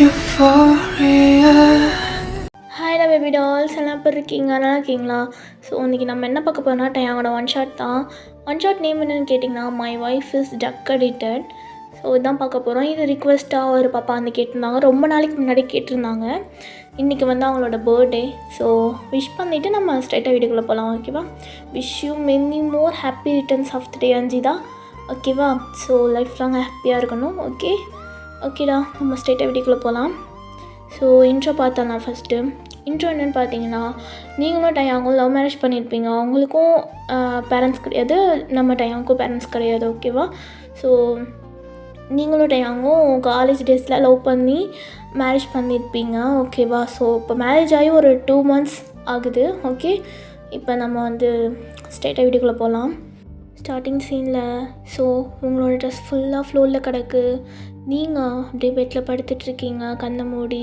Euphoria. ஹாய்டா baby dolls எல்லாம் எப்படி இருக்கீங்க, நல்லா இருக்கீங்களா? ஸோ இன்றைக்கி நம்ம என்ன பார்க்க போகிறோம்னா டயாங்கோட ஒன் ஷாட் தான். ஒன் ஷாட் நேம் என்னென்னு கேட்டிங்கன்னா my wife is duck addicted. So இதுதான் பார்க்க போகிறோம். இது ரிக்வெஸ்ட்டாக ஒரு பாப்பா வந்து கேட்டிருந்தாங்க, ரொம்ப நாளைக்கு முன்னாடி கேட்டிருந்தாங்க. இன்றைக்கி வந்து அவங்களோட பர்த்டே. ஸோ விஷ் பண்ணிவிட்டு நம்ம ஸ்ட்ரைட்டாக வீட்டுக்குள்ளே போகலாம், ஓகேவா? Wish you many more happy returns of the day Anjitha, ஓகேவா? ஸோ லைஃப் லாங் ஹாப்பியாக இருக்கணும், ஓகேடா. நம்ம ஸ்ட்ரைட்டாக வீட்டுக்குள்ளே போகலாம். ஸோ இன்ட்ரோ பார்த்தலாம். ஃபஸ்ட்டு இன்ட்ரோ என்னென்னு பார்த்தீங்கன்னா, நீங்களும் டயாங்கும் லவ் மேரேஜ் பண்ணியிருப்பீங்க. அவங்களுக்கும் பேரண்ட்ஸ் கிடையாது, நம்ம டயாங்க்கும் பேரண்ட்ஸ் கிடையாது, ஓகேவா? ஸோ நீங்களும் டயாங்கும் காலேஜ் டேஸில் லவ் பண்ணி மேரேஜ் பண்ணியிருப்பீங்க, ஓகேவா? ஸோ இப்போ மேரேஜ் ஆகி ஒரு 2 months ஆகுது, ஓகே? இப்போ நம்ம வந்து ஸ்ட்ரைட்டாக வீட்டுக்குள்ளே போகலாம். ஸ்டார்டிங் சீனில் ஸோ உங்களோட ட்ரெஸ் ஃபுல்லாக ஃப்ளோரில் கிடக்கு. நீங்கள் அப்படியே பெட்டில் படுத்துட்ருக்கீங்க கண்ணை மூடி.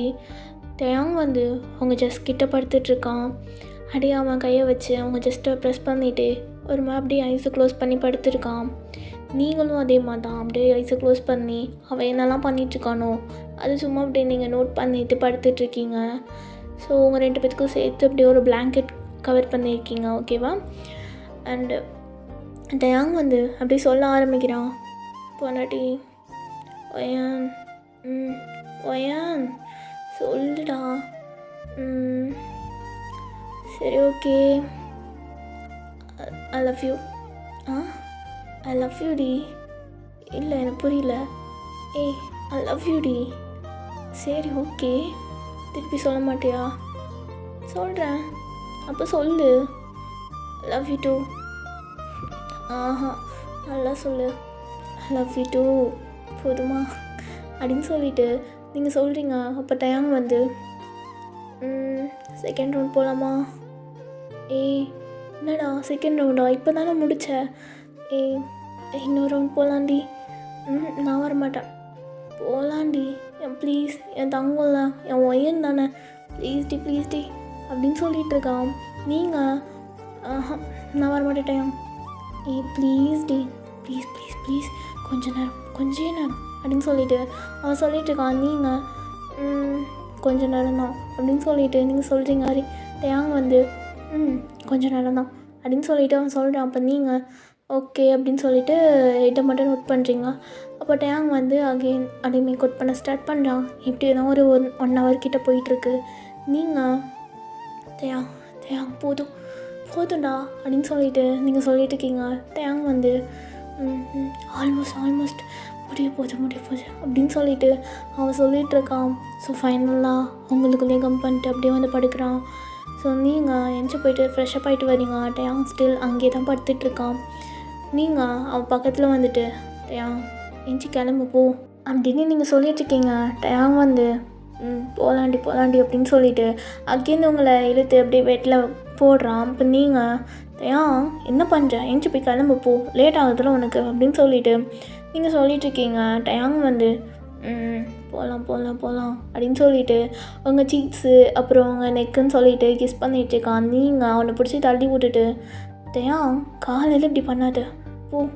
டயாங் வந்து அவங்க ஜஸ்ட் கிட்ட படுத்துட்ருக்கான். அப்படியே அவன் கையை வச்சு அவங்க ஜஸ்ட்டை ப்ரெஸ் பண்ணிவிட்டு ஒரு மாதிரி அப்படியே ஐஸை க்ளோஸ் பண்ணி படுத்துருக்கான். நீங்களும் அதே மாதிரி தான் அப்படியே ஐஸை க்ளோஸ் பண்ணி அவன் என்னெல்லாம் பண்ணிகிட்ருக்கானோ அது சும்மா அப்படியே நீங்கள் நோட் பண்ணிவிட்டு படுத்துட்ருக்கீங்க. ஸோ உங்கள் 2 பேத்துக்கும் சேர்த்து அப்படியே ஒரு பிளாங்கெட் கவர் பண்ணியிருக்கீங்க, ஓகேவா? அண்டு டயாங் வந்து அப்படியே சொல்ல ஆரம்பிக்கிறான். பொண்டாட்டி ஒயான், ஒயான் சொல்லுடா. சரி, okay. I love you. I love you டி. இல்லை, எனக்கு புரியல. ஏய், ஐ லவ் யூ டி. சரி, ஓகே. திருப்பி சொல்ல மாட்டியா? சொல்கிறேன், அப்போ சொல்லு. Love you too. நல்லா சொல்லு. லவ் யூ டூ போதுமா அப்படின்னு சொல்லிவிட்டு நீங்கள் சொல்கிறீங்க. அப்போ டயாங் வந்து செகண்ட் ரவுண்ட் போகலாமா? ஏய் என்னடா செகண்ட் ரவுண்டா? இப்போ தானே முடித்தேன். இன்னொரு ரவுண்ட் போகலாண்டி. நான் வரமாட்டேன். போகலாண்டி, என் ப்ளீஸ், என் தங்கம்ல, என் ஒயன் தானே, ப்ளீஸ் டி அப்படின்னு சொல்லிகிட்டு இருக்கான். நீங்கள் நான் வரமாட்டேன் டயாங். ப்ளீஸ் டி, ப்ளீஸ் கொஞ்ச நேரம் அப்படின்னு சொல்லிவிட்டு அவன் சொல்லிகிட்டு இருக்கான். நீங்கள் கொஞ்ச நேரம் தான் அப்படின்னு சொல்லிவிட்டு நீங்கள் சொல்கிறீங்க. சரி, டயாங் வந்து கொஞ்ச நேரம் தான் அப்படின்னு சொல்லிவிட்டு அவன் சொல்கிறான். அப்போ நீங்கள் ஓகே அப்படின்னு சொல்லிவிட்டு ஹெட்டை மட்டும் நோட் பண்ணுறீங்க. அப்போ டயாங் வந்து அகெயின் அப்படியே மேக் பண்ண ஸ்டார்ட் பண்ணுறான். இப்படி தான் ஒரு 1 hour கிட்டே போயிட்டுருக்கு. நீங்கள் டயாங் போதும்டா அப்படின்னு சொல்லிட்டு நீங்கள் சொல்லிட்டு இருக்கீங்க. டயாங் வந்து ஆல்மோஸ்ட் முடிய போகுது அப்படின்னு சொல்லிட்டு அவன் சொல்லிகிட்ருக்கான். ஸோ ஃபைனலாக அவங்களுக்குள்ளேயே கம் பண்ணிட்டு அப்படியே வந்து படுக்கிறான். ஸோ நீங்கள் எஞ்சி போயிட்டு ஃப்ரெஷ்ஷப் ஆகிட்டு வரீங்க. டயாங் ஸ்டில் அங்கேயே தான் படுத்துட்ருக்கான். நீங்கள் அவன் பக்கத்தில் வந்துட்டு டயாங் எஞ்சி கிளம்பு போ அப்படின்னு நீங்கள் சொல்லிகிட்ருக்கீங்க. டயாங் வந்து போகலாண்டி அப்படின்னு சொல்லிவிட்டு அங்கேருந்து உங்களை இழுத்து அப்படியே பெட்டில் போடுறான். இப்போ நீங்கள் டயாங் என்ன பண்ணுற, எஞ்சி போய் கிளம்பு போ, லேட் ஆகுதுல உனக்கு அப்படின்னு சொல்லிவிட்டு நீங்கள் சொல்லிகிட்ருக்கீங்க. டயாங் வந்து போகலாம் அப்படின்னு சொல்லிவிட்டு உங்கள் சீக்ஸு அப்புறம் உங்கள் நெக்குன்னு சொல்லிவிட்டு கிஸ் பண்ணிகிட்ருக்கான். நீங்கள் அவனை பிடிச்சி தள்ளி விட்டுட்டு டயாங் காலையில் இப்படி பண்ணாத,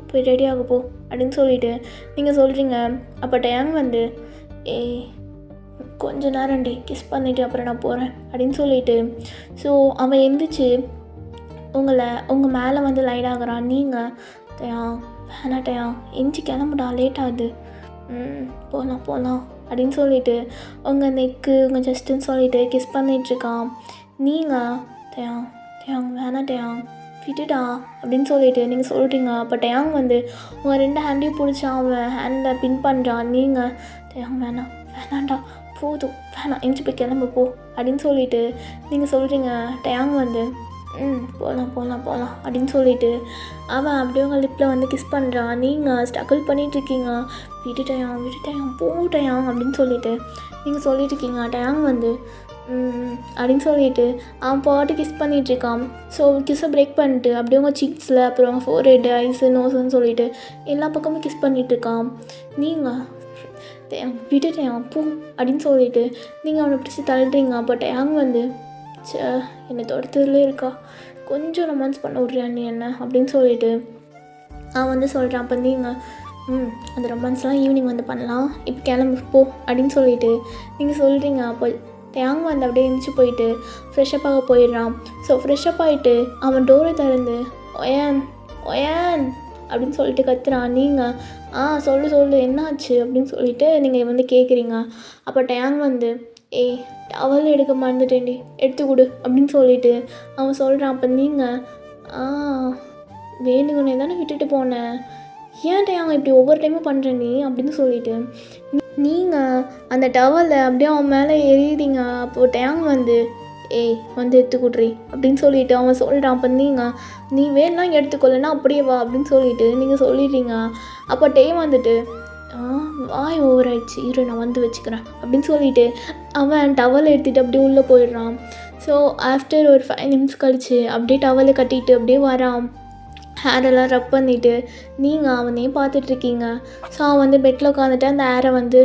போய் ரெடியாக போ அப்படின்னு சொல்லிவிட்டு நீங்கள் சொல்கிறீங்க. அப்போ டயாங் வந்து கொஞ்ச நேரம்டி கிஸ் பண்ணிவிட்டு அப்புறம் நான் போகிறேன் அப்படின்னு சொல்லிவிட்டு ஸோ அவன் எந்திரிச்சு உங்கள் மேலே வந்து லைட் ஆகுறான். நீங்கள் வேணாம் டயாங் எஞ்சி கிளம்புடா, லேட் ஆகுது, போகலாம் அப்படின்னு சொல்லிவிட்டு உங்கள் நெக்கு உங்கள் ஜஸ்ட்டுன்னு சொல்லிவிட்டு கிஸ் பண்ணிகிட்ருக்கான். நீங்கள் டயாங் வேணாம் டயாங் விட்டுடா அப்படின்னு சொல்லிவிட்டு நீங்கள் சொல்கிறீங்க. அப்போ டயாங் வந்து உங்கள் 2 ஹேண்டையும் பிடிச்சா அவன் ஹேண்டில் பின் பண்ணுறான். நீங்கள் டயாங் வேணாண்டா வேணாம் எஞ்சி போய் கிளம்பு போ அப்படின்னு சொல்லிவிட்டு நீங்கள் சொல்கிறீங்க. டயாங் வந்து போகலாம் அப்படின்னு சொல்லிவிட்டு அவன் அப்படியே உங்கள் லிப்பில் வந்து கிஸ் பண்ணுறான். நீங்கள் ஸ்ட்ரகிள் பண்ணிகிட்ருக்கீங்க. விட்டுட்டயாங் போட்டயாங் அப்படின்னு சொல்லிவிட்டு நீங்கள் சொல்லிகிட்ருக்கீங்க. டயாங் வந்து அப்படின்னு சொல்லிவிட்டு அவன் பாட்டு கிஸ் பண்ணிகிட்ருக்கான். ஸோ கிஸ்ஸை பிரேக் பண்ணிட்டு அப்படியே உங்கள் சீக்ஸில் அப்புறம் ஃபோர்ஹெட் ஐஸு நோஸுன்னு சொல்லிவிட்டு எல்லா பக்கமும் கிஸ் பண்ணிகிட்ருக்கான். நீங்கள் விட்டுட்டேன் போ அப்படின்னு சொல்லிவிட்டு நீங்கள் அவனை பிடிச்சி தள்ளுறீங்க. அப்போ டயாங் வந்து என்னை தொடர்த்ததுலே இருக்கா, கொஞ்சம் ரொமான்ஸ் பண்ண விட்றியா நீ என்ன அப்படின்னு சொல்லிவிட்டு அவன் வந்து சொல்கிறான். அப்போ நீங்கள் அந்த ரொமான்ஸ்லாம் ஈவினிங் வந்து பண்ணலாம், இப்போ கிளம்பு போ அப்படின்னு சொல்லிட்டு நீங்கள் சொல்கிறீங்க. அப்போ டேங் வந்து அப்படியே எழுந்திரிச்சு போயிட்டு ஃப்ரெஷ்அப் ஆக போயிடுறான். ஸோ ஃப்ரெஷ்அப் ஆகிட்டு அவன் டோரை திறந்து ஒயான் ஒயான் அப்படின்னு சொல்லிட்டு கத்துறான். நீங்கள் சொல்லு என்னாச்சு அப்படின்னு சொல்லிட்டு நீங்கள் வந்து கேட்குறீங்க. அப்போ டேங் வந்து ஏய் டவல் எடுக்க மறந்துட்டேன்டி, எடுத்து கொடு அப்படின்னு சொல்லிட்டு அவன் சொல்கிறான். அப்போ நீங்கள் வேணுங்கன்னே தானே விட்டுட்டு போனேன், ஏன் டேங் இப்படி ஒவ்வொரு டைமும் பண்ணுற நீ அப்படின்னு சொல்லிட்டு நீங்கள் அந்த டவலை அப்படியே அவன் மேலே எறியறீங்க. அப்போது டேங் வந்து ஏய் வந்து எடுத்துக்கிட்றி அப்படின்னு சொல்லிட்டு அவன் சொல்கிறான். அப்போ நீ வேணும்னா எடுத்துக்கொள்ளனா அப்படியே வா அப்படின்னு சொல்லிட்டு நீங்கள் சொல்லிடுறீங்க. அப்போ டேம் வந்துட்டு வாய் ஓவர் ஆயிடுச்சு, இரு நான் வந்து வச்சுக்கிறேன் அப்படின்னு சொல்லிட்டு அவன் டவலை எடுத்துகிட்டு அப்படியே உள்ளே போயிடுறான். ஸோ ஆஃப்டர் ஒரு 5 நிமிஷம் கழித்து அப்படியே டவலை கட்டிட்டு அப்படியே வரான். ஹேரெல்லாம் ரப் பண்ணிவிட்டு நீங்கள் அவனே பார்த்துட்ருக்கீங்க. ஸோ அவன் வந்து பெட்டில் உட்காந்துட்டு அந்த ஹேரை வந்து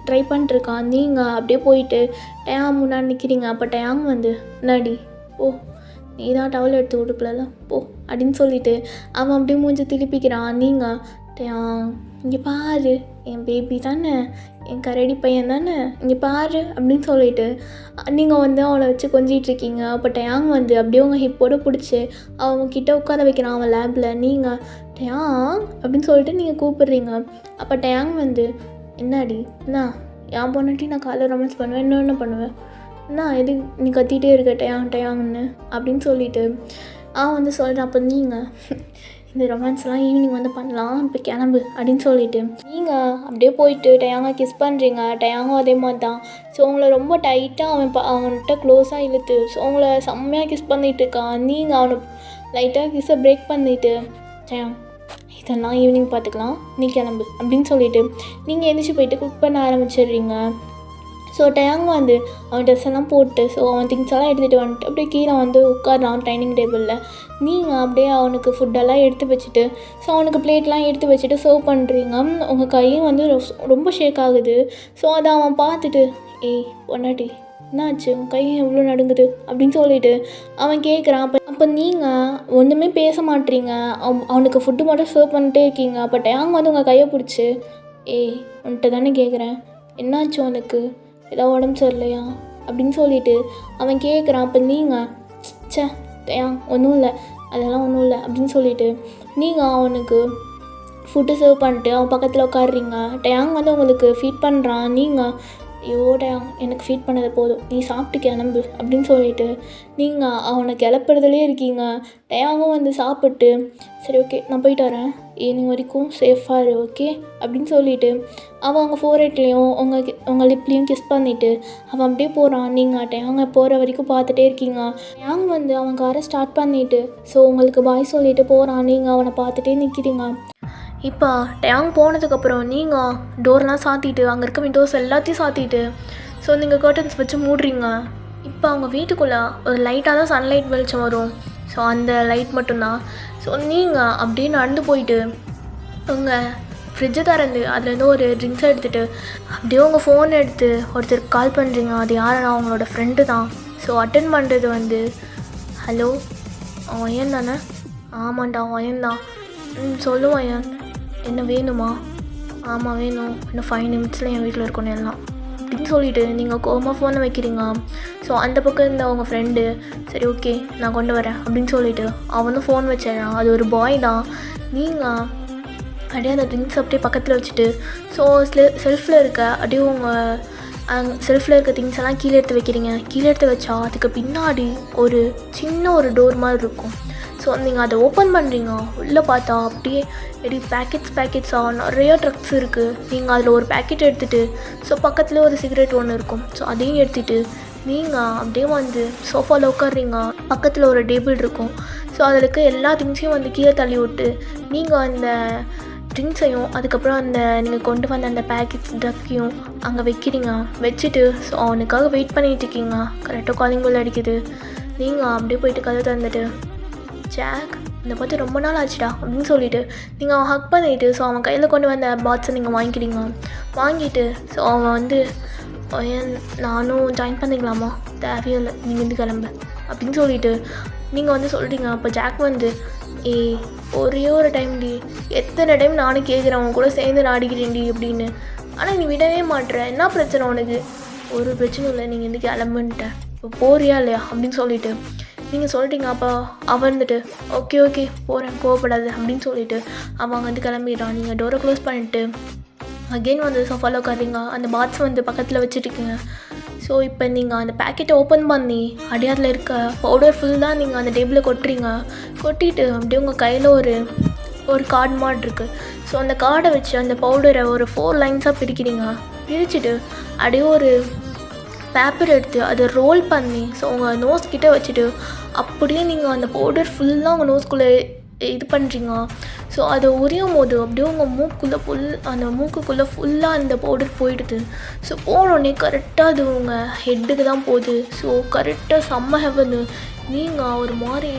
ட்ரை பண்ணிட்டுருக்கான். நீங்கள் அப்படியே போயிட்டு டேங் முன்னாடி நிற்கிறீங்க. அப்போ டேங் வந்து நடி ஓ நீ தான் டவல் எடுத்து கொடுக்கல போ அப்படின்னு சொல்லிட்டு அவன் அப்படியே மூஞ்சி திருப்பிக்கிறான். நீங்கள் டேங் இங்கே பாரு, என் பேபி தானே, என் கரடி பையன் தானே, இங்கே பாரு அப்படின்னு சொல்லிட்டு நீங்கள் வந்து அவனை வச்சு கொஞ்சிகிட்ருக்கீங்க. அப்போ டேங் வந்து அப்படியே உங்கள் ஹிப்போடு பிடிச்சி அவன்கிட்ட உட்கார வைக்கிறான் அவன் லேபில். நீங்கள் டேங் அப்படின்னு சொல்லிட்டு நீங்கள் கூப்பிட்றீங்க. அப்போ டேங் வந்து என்னாடி என்ன என் பொண்ணாட்டி நான் காலைல ரொமான்ஸ் பண்ணுவேன், என்ன பண்ணுவேன் எது நீ கத்திகிட்டே இருக்க டேயாங்கன்னு அப்படின்னு சொல்லிட்டு அவன் வந்து சொல்கிறான். அப்போ நீங்கள் இந்த ரொமான்ஸ்லாம் ஈவினிங் வந்து பண்ணலாம், இப்போ கிளம்பு அப்படின்னு சொல்லிட்டு நீங்கள் அப்படியே போயிட்டு டேயாங்கை கிஸ் பண்ணுறீங்க. டேயாங்கும் அதே மாதிரி தான். ஸோ உங்களை ரொம்ப டைட்டாக அவன்கிட்ட க்ளோஸாக இழுத்து ஸோ உங்களை செம்மையாக கிஸ் பண்ணிகிட்டு இருக்கான். நீங்கள் அவனை லைட்டாக கிஸ்ஸை பிரேக் பண்ணிவிட்டு டேயாங் இதெல்லாம் ஈவினிங் பார்த்துக்கலாம், நீ கிளம்பு அப்படின்னு சொல்லிவிட்டு நீங்கள் எழுந்திரிச்சி போயிட்டு குக் பண்ண ஆரம்பிச்சிடுறீங்க. ஸோ டேங் வந்து அவன் ட்ரெஸ் எல்லாம் போட்டு ஸோ அவன் திங்ஸ் எல்லாம் எடுத்துகிட்டு வந்துட்டு அப்படியே கீழே வந்து உட்காரான் டைனிங் டேபிளில். நீங்கள் அப்படியே அவனுக்கு ஃபுட்டெல்லாம் எடுத்து வச்சுட்டு ஸோ அவனுக்கு பிளேட்லாம் எடுத்து வச்சுட்டு சர்வ் பண்ணுறீங்க. உங்கள் கையும் வந்து ரொம்ப ஷேக் ஆகுது. ஸோ அதை அவன் பார்த்துட்டு ஏய் பொன்னாட்டி என்னாச்சு உன் கையும் எவ்வளோ நடுங்குது அப்படின்னு சொல்லிட்டு அவன் கேட்குறான். அப்போ நீங்கள் ஒன்றுமே பேச மாட்டீங்க, அவனுக்கு ஃபுட்டு மட்டும் சர்வ் பண்ணிட்டே இருக்கீங்க. அப்போ டேங் வந்து உங்கள் கையை பிடிச்சி ஏய் உன்கிட்ட தானே கேட்குறேன், என்னாச்சு உனக்கு, ஏதாவது உடம்பு சரியில்லையா அப்படின்னு சொல்லிட்டு அவன் கேட்குறான். அப்போ நீங்கள் டேங் ஒன்றும் இல்லை, அதெல்லாம் ஒன்றும் இல்லை அப்படின்னு சொல்லிட்டு நீங்கள் அவனுக்கு ஃபுட்டு சர்வ் பண்ணிட்டு அவன் பக்கத்தில் உட்காடுறீங்க. டேங் வந்து உங்களுக்கு ஃபீட் பண்ணுறான். நீங்கள் ஐயோ டேங் எனக்கு ஃபீட் பண்ணது போதும், நீ சாப்பிட்டு கிளம்பு அப்படின்னு சொல்லிட்டு நீங்கள் அவனை கிளப்புறதுலே இருக்கீங்க. டேங்கும் வந்து சாப்பிட்டு சரி ஓகே நான் போயிட்டு வரேன், ஈவினிங் வரைக்கும் சேஃபாக இரு ஓகே அப்படின்னு சொல்லிவிட்டு அவன் அவங்க ஃபோர்ஹெட்லேயும் உங்கள் லிப்லேயும் கிஸ் பண்ணிவிட்டு அவன் அப்படியே போகிறான். நீங்கள் டேங்கை போகிற வரைக்கும் பார்த்துட்டே இருக்கீங்க. டேங் வந்து அவன் காரை ஸ்டார்ட் பண்ணிவிட்டு ஸோ உங்களுக்கு பாய் சொல்லிவிட்டு போகிறான். நீங்கள் அவனை பார்த்துட்டே நிற்கிறீங்க. இப்போ டேங் போனதுக்கப்புறம் நீங்கள் டோர்லாம் சாத்திட்டு அங்கே இருக்க விண்டோஸ் எல்லாத்தையும் சாத்திட்டு ஸோ நீங்கள் கர்டன்ஸ் வச்சு மூடுறீங்க. இப்போ அவங்க வீட்டுக்குள்ளே ஒரு லைட்டாக தான் சன்லைட் வெளிச்சம் வரும். ஸோ அந்த லைட் மட்டும்தான். ஸோ நீங்கள் அப்படியே நடந்து போயிட்டு உங்கள் ஃப்ரிட்ஜை திறந்து அதுலேருந்து ஒரு ட்ரிங்க்ஸ் எடுத்துகிட்டு அப்படியே உங்கள் ஃபோன் எடுத்து ஒருத்தருக்கு கால் பண்ணுறீங்க. அது யாருன்னா அவங்களோட ஃப்ரெண்டு தான். ஸோ அட்டென்ட் பண்ணுறது வந்து ஹலோ ஒயன் தானே? ஆமாண்டா ஒயன் தான். சொல்லு ஒயன், என்ன வேணுமா? ஆமாம் வேணும், இன்னும் 5 நிமிட்ஸில் என் வீட்டில் இருக்கணும் எல்லாம் அப்படின்னு சொல்லிவிட்டு நீங்கள் கோமா ஃபோனை வைக்கிறீங்க. ஸோ அந்த பக்கம் இருந்த அவங்க ஃப்ரெண்டு சரி ஓகே நான் கொண்டு வரேன் அப்படின்னு சொல்லிவிட்டு அவனும் ஃபோன் வச்சிடறான். அது ஒரு பாய் தான். நீங்கள் அப்படியே அந்த ட்ரிங்க்ஸ் அப்படியே பக்கத்தில் வச்சுட்டு ஸோ செல்ஃபில் இருக்க அப்படியே உங்கள் செல்ஃபில் இருக்க திங்ஸ் எல்லாம் கீழே எடுத்து வைக்கிறீங்க. கீழே எடுத்து வச்சா அதுக்கு பின்னாடி ஒரு சின்ன ஒரு டோர் மாதிரி இருக்கும். ஸோ நீங்கள் அதை ஓப்பன் பண்ணுறீங்க. உள்ளே பார்த்தா அப்படியே பேக்கெட்ஸாக நிறைய ட்ரக்ஸ் இருக்குது. நீங்கள் அதில் ஒரு பேக்கெட் எடுத்துகிட்டு ஸோ பக்கத்தில் ஒரு சிகரெட் ஒன்று இருக்கும். ஸோ அதையும் எடுத்துகிட்டு நீங்கள் அப்படியே வந்து சோஃபாவில் உட்காடுறீங்க. பக்கத்தில் ஒரு டேபிள் இருக்கும். ஸோ அதில் இருக்க எல்லா திங்ஸையும் வந்து கீழே தள்ளி விட்டு நீங்கள் அந்த ட்ரிங்க்ஸையும் அதுக்கப்புறம் அந்த நீங்கள் கொண்டு வந்த அந்த பேக்கெட்ஸ் ட்ரக்கையும் அங்கே வைக்கிறீங்க. வச்சுட்டு ஸோ அவனுக்காக வெயிட் பண்ணிகிட்டு இருக்கீங்க. கரெக்டாக காலிங் பெல் அடிக்குது. நீங்கள் அப்படியே போயிட்டு கதை தந்துட்டு ஜாக் இந்த பார்த்து ரொம்ப நாள் ஆச்சுடா அப்படின்னு சொல்லிவிட்டு நீங்கள் அவன் ஹக் பண்ணிவிட்டு ஸோ அவன் கையில் கொண்டு வந்த பாட்ஸை நீங்கள் வாங்கிக்கிறீங்க. வாங்கிட்டு ஸோ அவன் வந்து நானும் ஜாயின் பண்ணிக்கலாமா? தேவையில்லை, நீங்கள் வந்து கிளம்பு அப்படின்னு சொல்லிவிட்டு நீங்கள் வந்து சொல்கிறீங்க. அப்போ ஜாக் வந்து ஏய் ஒரே ஒரு டைம்டி, எத்தனை டைம் நானும் கேட்குறேன் உன் கூட சேர்ந்து நான் அடிக்கிறேன்டி அப்படின்னு. ஆனால் நீ விடவே மாட்ற. என்ன பிரச்சனை உனக்கு? ஒரு பிரச்சனையும் இல்லை, நீங்கள் வந்து கிளம்புன்ட்டேன், இப்போ போறியா இல்லையா அப்படின்னு சொல்லிட்டு நீங்கள் சொல்லிட்டீங்க. அப்போ அவன் வந்துட்டு ஓகே ஓகே போகிறேன் கோவப்படாது அப்படின்னு சொல்லிட்டு அவன் வந்து கிளம்பிடுறான். நீங்கள் டோரை க்ளோஸ் பண்ணிவிட்டு அகெயின் வந்து சோஃபாவில் உட்காரிங்க. அந்த பாத்ஸ் வந்து பக்கத்தில் வச்சுருக்கீங்க. ஸோ இப்போ நீங்கள் அந்த பேக்கெட்டை ஓப்பன் பண்ணி அடியாரில் இருக்க பவுடர் ஃபுல் தான் நீங்கள் அந்த டேபிளில் கொட்டுறீங்க. கொட்டிட்டு அப்படியே உங்கள் கையில் ஒரு கார்டு மாட் இருக்குது. ஸோ அந்த கார்டை வச்சு அந்த பவுடரை ஒரு 4 லைன்ஸாக பிரிக்கிறீங்க. பிரிச்சுட்டு அப்படியே ஒரு பேப்பர் எடுத்து அதை ரோல் பண்ணி ஸோ உங்கள் நோஸ் கிட்டே வச்சுட்டு அப்படியே நீங்கள் அந்த பவுடர் ஃபுல்லாக உங்கள் நோஸ்குள்ளே இது பண்ணுறீங்க. ஸோ அதை உரியும் போது அப்படியே உங்கள் மூக்குக்குள்ளே ஃபுல்லாக அந்த பவுடர் போயிடுது. ஸோ போனோடனே கரெக்டாக அது உங்கள் ஹெட்டுக்கு தான் போகுது. ஸோ கரெக்டாக செம்ம ஹெவனு. நீங்கள் ஒரு மாதிரி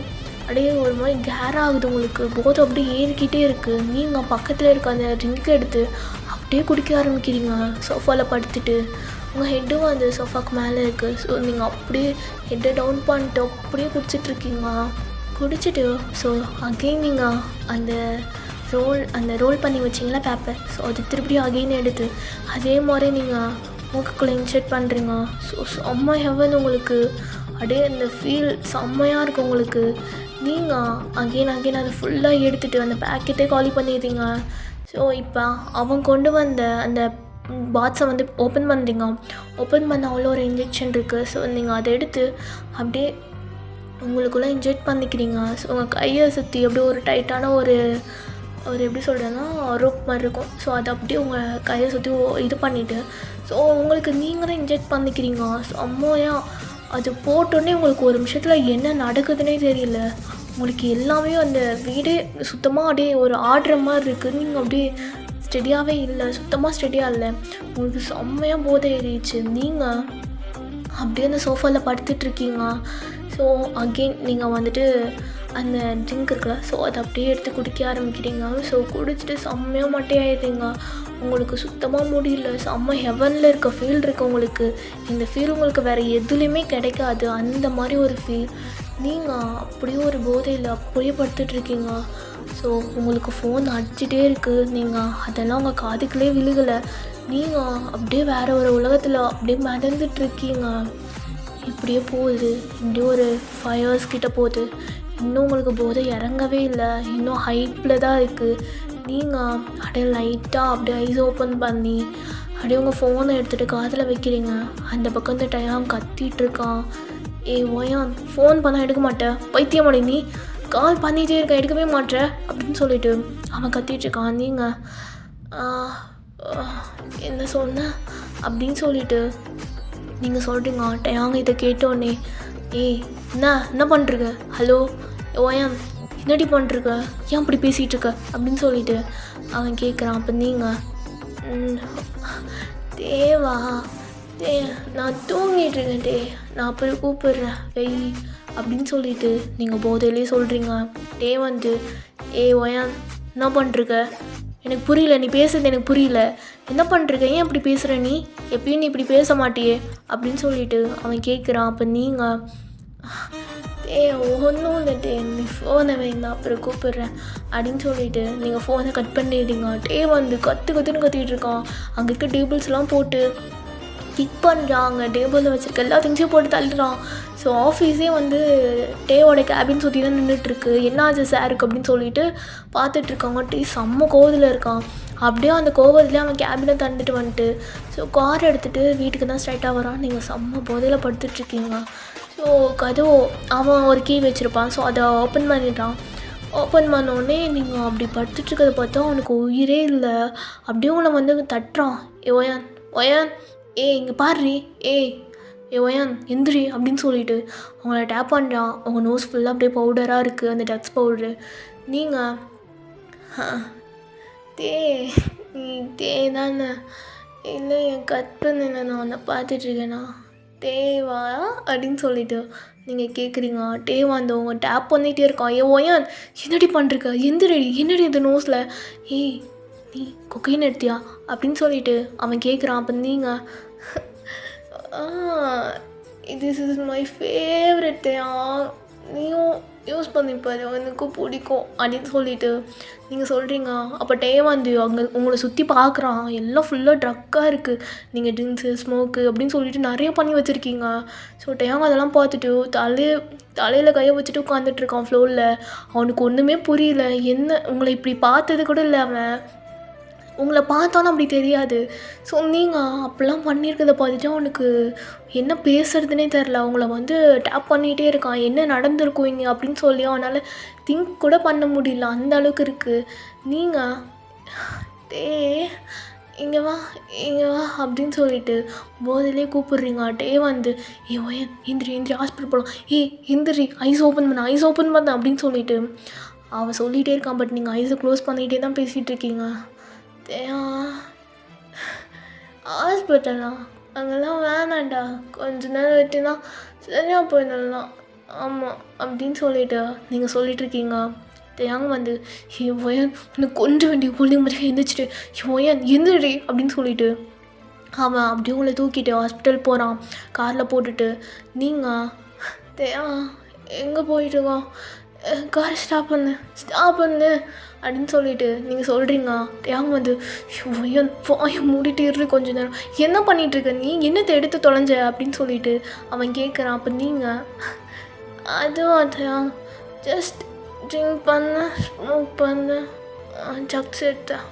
கேர் ஆகுது, உங்களுக்கு போதை அப்படியே ஏறிக்கிட்டே இருக்குது. நீங்கள் பக்கத்தில் இருக்க அந்த ட்ரிங்க் எடுத்து அப்படியே குடிக்க ஆரம்பிக்கிறீங்க சோஃபாவில் படுத்துட்டு. உங்கள் ஹெட்டும் அந்த சோஃபாவுக்கு மேலே இருக்குது. ஸோ நீங்கள் அப்படியே ஹெட்டை டவுன் பண்ணிட்டு அப்படியே குடிச்சிட்ருக்கீங்க. குடிச்சிட்டு ஸோ அகெயின் நீங்கள் அந்த ரோல் பண்ணி வச்சிங்களா பேப்பர், ஸோ அது திருப்பியும் அகெயின் எடுத்து அதே மாதிரி நீங்கள் மூக்குக்குள்ளே இன்செர்ட் பண்ணுறீங்க. ஸோ செம்ம ஹெவன் உங்களுக்கு. அப்படியே அந்த ஃபீல் செம்மையாக இருக்கும் உங்களுக்கு. நீங்கள் அகெயின் அதை ஃபுல்லாக எடுத்துகிட்டு அந்த பேக்கெட்டே காலி பண்ணிடுறீங்க. ஸோ இப்போ அவன் கொண்டு வந்த அந்த பாத்ஸை வந்து ஓப்பன் பண்ணுறீங்க. ஓப்பன் பண்ண அவ்வளோ ஒரு இன்ஜெக்ஷன் இருக்குது. ஸோ நீங்கள் அதை எடுத்து அப்படியே உங்களுக்குள்ளே இன்ஜெக்ட் பண்ணிக்கிறீங்க. ஸோ உங்கள் கையை சுற்றி அப்படியே ஒரு டைட்டான ஒரு எப்படி சொல்கிறேன்னா ரோப் மாதிரி இருக்கும். ஸோ அதை அப்படியே உங்கள் கையை சுற்றி இது பண்ணிவிட்டு ஸோ உங்களுக்கு நீங்கள் தான் இன்ஜெக்ட் பண்ணிக்கிறீங்க. ஸோ அம்மையாக அது போட்டோடனே உங்களுக்கு ஒரு நிமிஷத்தில் என்ன நடக்குதுன்னே தெரியல. உங்களுக்கு எல்லாமே அந்த வீடே சுத்தமாக அப்படியே ஒரு ஆடுற மாதிரி இருக்குது. நீங்கள் அப்படியே ஸ்டெடியாகவே இல்லை, சுத்தமாக ஸ்டெடியாக இல்லை. உங்களுக்கு செம்மையாக போதை ஏறிடுச்சு. நீங்கள் அப்படியே அந்த சோஃபாவில் படுத்துட்ருக்கீங்க. ஸோ அகெயின் நீங்கள் வந்துட்டு அந்த ட்ரிங்க் இருக்குல்ல, ஸோ அதை அப்படியே எடுத்து குடிக்க ஆரம்பிக்கிறீங்க. ஸோ குடிச்சிட்டு செம்மையாக மட்டையாயிடுறீங்க. உங்களுக்கு சுத்தமாக முடியல. செம்ம ஹெவனில் இருக்க ஃபீல் இருக்குது உங்களுக்கு. இந்த ஃபீல் உங்களுக்கு வேறு எதுலேயுமே கிடைக்காது. அந்த மாதிரி ஒரு ஃபீல். நீங்கள் அப்படியே ஒரு போதையில் அப்படியே படுத்துட்ருக்கீங்க. ஸோ உங்களுக்கு ஃபோன் அடிச்சிட்டே இருக்குது. நீங்கள் அதெல்லாம் உங்கள் காதுக்குள்ளே விழுகலை. நீங்கள் அப்படியே வேறு ஒரு உலகத்தில் அப்படியே மிதந்துட்டுருக்கீங்க. இப்படியே போகுது. இப்படியே ஒரு 5 hours கிட்ட போகுது. இன்னும் உங்களுக்கு போதை இறங்கவே இல்லை. இன்னும் ஹைப்பில் தான் இருக்குது. நீங்கள் அப்படியே லைட்டாக அப்படியே ஐஸ் ஓப்பன் பண்ணி அப்படியே உங்கள் ஃபோனை எடுத்துகிட்டு காதில் வைக்கிறீங்க. அந்த பக்கம் இந்த டைம் கத்திகிட்ருக்கான். ஓயான் ஃபோன் பண்ணால் எடுக்க மாட்டேன், பைத்தியமாடி நீ, கால் பண்ணிகிட்டே இருக்க எடுக்கவே மாட்டேற அப்படின்னு சொல்லிட்டு அவன் கத்திகிட்ருக்கான். நீங்கள் என்ன சொன்ன அப்படின்னு சொல்லிட்டு நீங்கள் சொல்கிறீங்க. டயாங்க இதை கேட்டோடனே என்ன பண்ணுறீங்க, ஹலோ ஓயான் என்னடி பண்ணுறீங்க, ஏன் அப்படி பேசிகிட்டு இருக்க அப்படின்னு சொல்லிட்டு அவன் கேட்குறான். அப்போ நீங்கள் தேவா நான் தூங்கிட்டுருக்கேன் நான் போய் கூப்பிடுறேன் வெய் அப்படின்னு சொல்லிட்டு நீங்கள் போதையிலே சொல்கிறீங்க. வந்து ஓயான் என்ன பண்ணுறீங்க, எனக்கு புரியல, நீ பேசுறது எனக்கு புரியல, என்ன பண்ணுறீங்க, ஏன் இப்படி பேசுகிற, நீ எப்பயும் நீ இப்படி பேச மாட்டியே அப்படின்னு சொல்லிட்டு அவன் கேட்குறான். அப்போ நீங்கள் ஒன்றும் இல்லை நீ ஃபோனை வைங்க அப்புறம் கூப்பிடுறேன் அப்படின்னு சொல்லிட்டு நீங்கள் ஃபோனை கட் பண்ணிடுறீங்க. வந்து கற்றுன்னு கத்திகிட்டு இருக்கான். அங்கே இருக்க டேபிள்ஸ்லாம் போட்டு கிக் பண்ணுறாங்க. டேபிளில் வச்சுருக்க எல்லா திங்ஸையும் போட்டு தள்ளுறான். ஸோ ஆஃபீஸே வந்து டேவோட கேபின் சுற்றி தான் நின்றுட்டுருக்கு. என்னாச்சு சாருக்கு அப்படின்னு சொல்லிட்டு பார்த்துட்ருக்காங்க. செம்ம கோவத்தில் இருக்கான். அப்படியே அந்த கோவத்துலேயே அவன் கேபினை தந்துட்டு வந்துட்டு ஸோ கார் எடுத்துகிட்டு வீட்டுக்கு தான் ஸ்ட்ரைட்டாக வரான். நீங்கள் செம்ம போதையில் படுத்துட்ருக்கீங்க. ஸோ கதவு அவன் ஒரு கீ வச்சுருப்பான். ஸோ அதை ஓப்பன் பண்ணிட்டான். ஓப்பன் பண்ணோடனே நீங்கள் அப்படி படுத்துட்ருக்கிறத பார்த்தா அவனுக்கு உயிரே இல்லை. அப்படியே உன்னை வந்து தட்டுறான். ஒயான் இங்கே பாரு ஒயான் எந்திரி அப்படின்னு சொல்லிட்டு அவங்கள டேப் பண்ணுறான். அவங்க நோஸ் ஃபுல்லாக அப்படியே பவுடராக இருக்குது, அந்த டக்ஸ் பவுட்ரு. நீங்கள் நீ தானே, இல்லை என் கட் பண்ண நான் உன்னை பார்த்துட்ருக்கேண்ணா தேவா அப்படின்னு சொல்லிட்டு நீங்கள் கேட்குறீங்க. வந்து அவங்க டேப் பண்ணிகிட்டே இருக்கான். ஓயான் என்னடி பண்ணுறக்க, என்னடி இந்த நோஸில் நீ கொக்கைன்னு எடுத்தியா அப்படின்னு சொல்லிட்டு அவன் கேட்குறான். அப்போ நீங்கள் திஸ் இஸ் மை ஃபேவரட் நீயும் யூஸ் பண்ணிப்பாரு, எனக்கும் பிடிக்கும் அப்படின்னு சொல்லிட்டு நீங்கள் சொல்கிறீங்க. அப்போ டேவ் வந்து அங்கே உங்களை சுற்றி பார்க்குறான். எல்லாம் ஃபுல்லாக ட்ரக்காக இருக்குது. நீங்கள் ட்ரிங்க்ஸு ஸ்மோக்கு அப்படின்னு சொல்லிட்டு நிறைய பண்ணி வச்சுருக்கீங்க. ஸோ டேவ் அதெல்லாம் பார்த்துட்டு தலையில் கையை வச்சுட்டு உட்காந்துட்ருக்கான் ஃப்ளோரில். அவனுக்கு ஒன்றுமே புரியல. என்ன உங்களை இப்படி பார்த்தது கூட இல்லை அவன். உங்களை பார்த்தாலும் அப்படி தெரியாது. ஸோ நீங்கள் அப்படிலாம் பண்ணியிருக்கிறத பார்த்துட்டு அவனுக்கு என்ன பேசுறதுனே தெரில. அவங்கள வந்து டேப் பண்ணிகிட்டே இருக்கான். என்ன நடந்திருக்கும் இங்கே அப்படின்னு சொல்லி அவனால் திங்க் கூட பண்ண முடியல. அந்த அளவுக்கு இருக்குது. நீங்கள் இங்கே வா இங்கே வா அப்படின்னு சொல்லிட்டு போதிலே கூப்பிட்றீங்க. வந்து ஓயன் இந்திரி ஹாஸ்பிட்டல் போகலாம், இந்திரி ஐஸ் ஓப்பன் பண்ண அப்படின்னு சொல்லிட்டு அவன் சொல்லிகிட்டே இருக்கான். பட் நீங்கள் ஐஸை க்ளோஸ் பண்ணிகிட்டே தான் பேசிகிட்டு இருக்கீங்க. ஹாஸ்பிட்டலா? அங்கெல்லாம் வேணாண்டா, கொஞ்ச நேரம் விட்டுனா சரியாக போயிடலாம். ஆமாம் அப்படின்னு சொல்லிட்டு நீங்கள் சொல்லிகிட்ருக்கீங்க. தேங்க வந்து ஓயன் எனக்கு கொஞ்சம் வேண்டிய புள்ளிங்க மாதிரி எழுந்திரிச்சிட்டு ஓயன் எந்திரி அப்படின்னு சொல்லிட்டு அவன் அப்படியே உங்களை தூக்கிட்டு ஹாஸ்பிட்டல் போகிறான் காரில் போட்டுட்டு. நீங்கள் எங்கே போயிட்டுருக்கோம், கார் ஸ்டாப் பண்ணு அப்படின்னு சொல்லிட்டு நீங்கள் சொல்கிறீங்க. ஏங்க வந்து வாயை மூடிட்டு இரு கொஞ்ச நேரம், என்ன பண்ணிகிட்ருக்க நீ, என்னத்தை எடுத்து தொலைஞ்ச அப்படின்னு சொல்லிட்டு அவன் கேட்குறான். அப்போ நீங்கள் அதான் ஜஸ்ட் ட்ரிங்க் பண்ண, ஸ்மோக் பண்ண, ட்ரக்ஸ் எடுத்தேன்,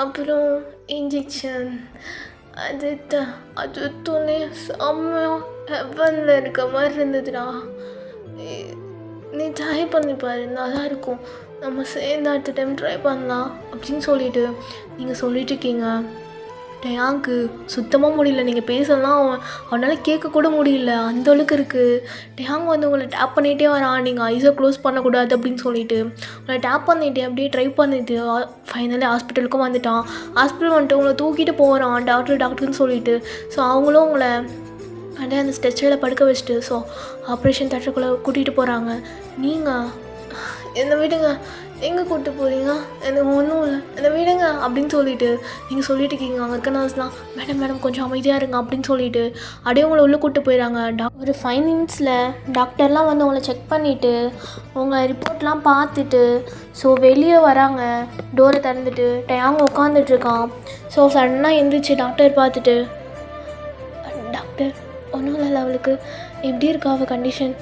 அப்புறம் இன்ஜெக்ஷன் அது துணை செம்மையாக ஹெவனில் இருக்க மாதிரி இருந்ததுடா. நீ ட்ரை பண்ணிப்பாரு, நல்லாயிருக்கும், நம்ம சேர்ந்து அடுத்த டைம் ட்ரை பண்ணலாம் அப்படின்னு சொல்லிட்டு நீங்கள் சொல்லிட்டுருக்கீங்க. டேயாங்க்கு சுத்தமாக முடியல. நீங்கள் பேசலாம் அவனால் கேட்கக்கூட முடியல, அந்தளவுக்கு இருக்குது. டேயாங் வந்து உங்களை டேப் பண்ணிகிட்டே வரான். நீங்கள் ஐஸை க்ளோஸ் பண்ணக்கூடாது அப்படின்னு சொல்லிட்டு உங்களை டேப் பண்ணிவிட்டு அப்படியே ட்ரை பண்ணிட்டு ஃபைனலி ஹாஸ்பிட்டலுக்கும் வந்துட்டான். ஹாஸ்பிட்டல் வந்துட்டு உங்களை தூக்கிட்டு போகிறான் டாக்டர்னு சொல்லிட்டு. ஸோ அவங்களும் உங்களை அப்படியே அந்த ஸ்ட்ரெச்சரில் படுக்க வச்சுட்டு ஸோ ஆப்ரேஷன் தேட்டருக்குள்ளே கூட்டிகிட்டு போகிறாங்க. நீங்கள் என்னை விடுங்க, எங்கே கூப்பிட்டு போகிறீங்க, எனக்கு ஒன்றும் இல்லை, என்னை விடுங்க அப்படின்னு சொல்லிட்டு நீங்கள் சொல்லிட்டு இருக்கீங்க. அங்கே இருக்க நர்ஸ்லாம் மேடம் கொஞ்சம் அமைதியாக இருங்க அப்படின்னு சொல்லிட்டு அப்படியே உங்களை உள்ளே கூப்பிட்டு போயிடறாங்க. ஒரு 5 நிமிட்ஸில் டாக்டர்லாம் வந்து உங்களை செக் பண்ணிவிட்டு உங்கள் ரிப்போர்ட்லாம் பார்த்துட்டு ஸோ வெளியே வராங்க. டோரை திறந்துட்டு டேங்க உட்காந்துட்ருக்கான். ஸோ சடனாக எழுந்திரிச்சு டாக்டர் பார்த்துட்டு, டாக்டர் ஒன்றும் இல்லை, அவளுக்கு எப்படி இருக்கா அவள் கண்டிஷன்,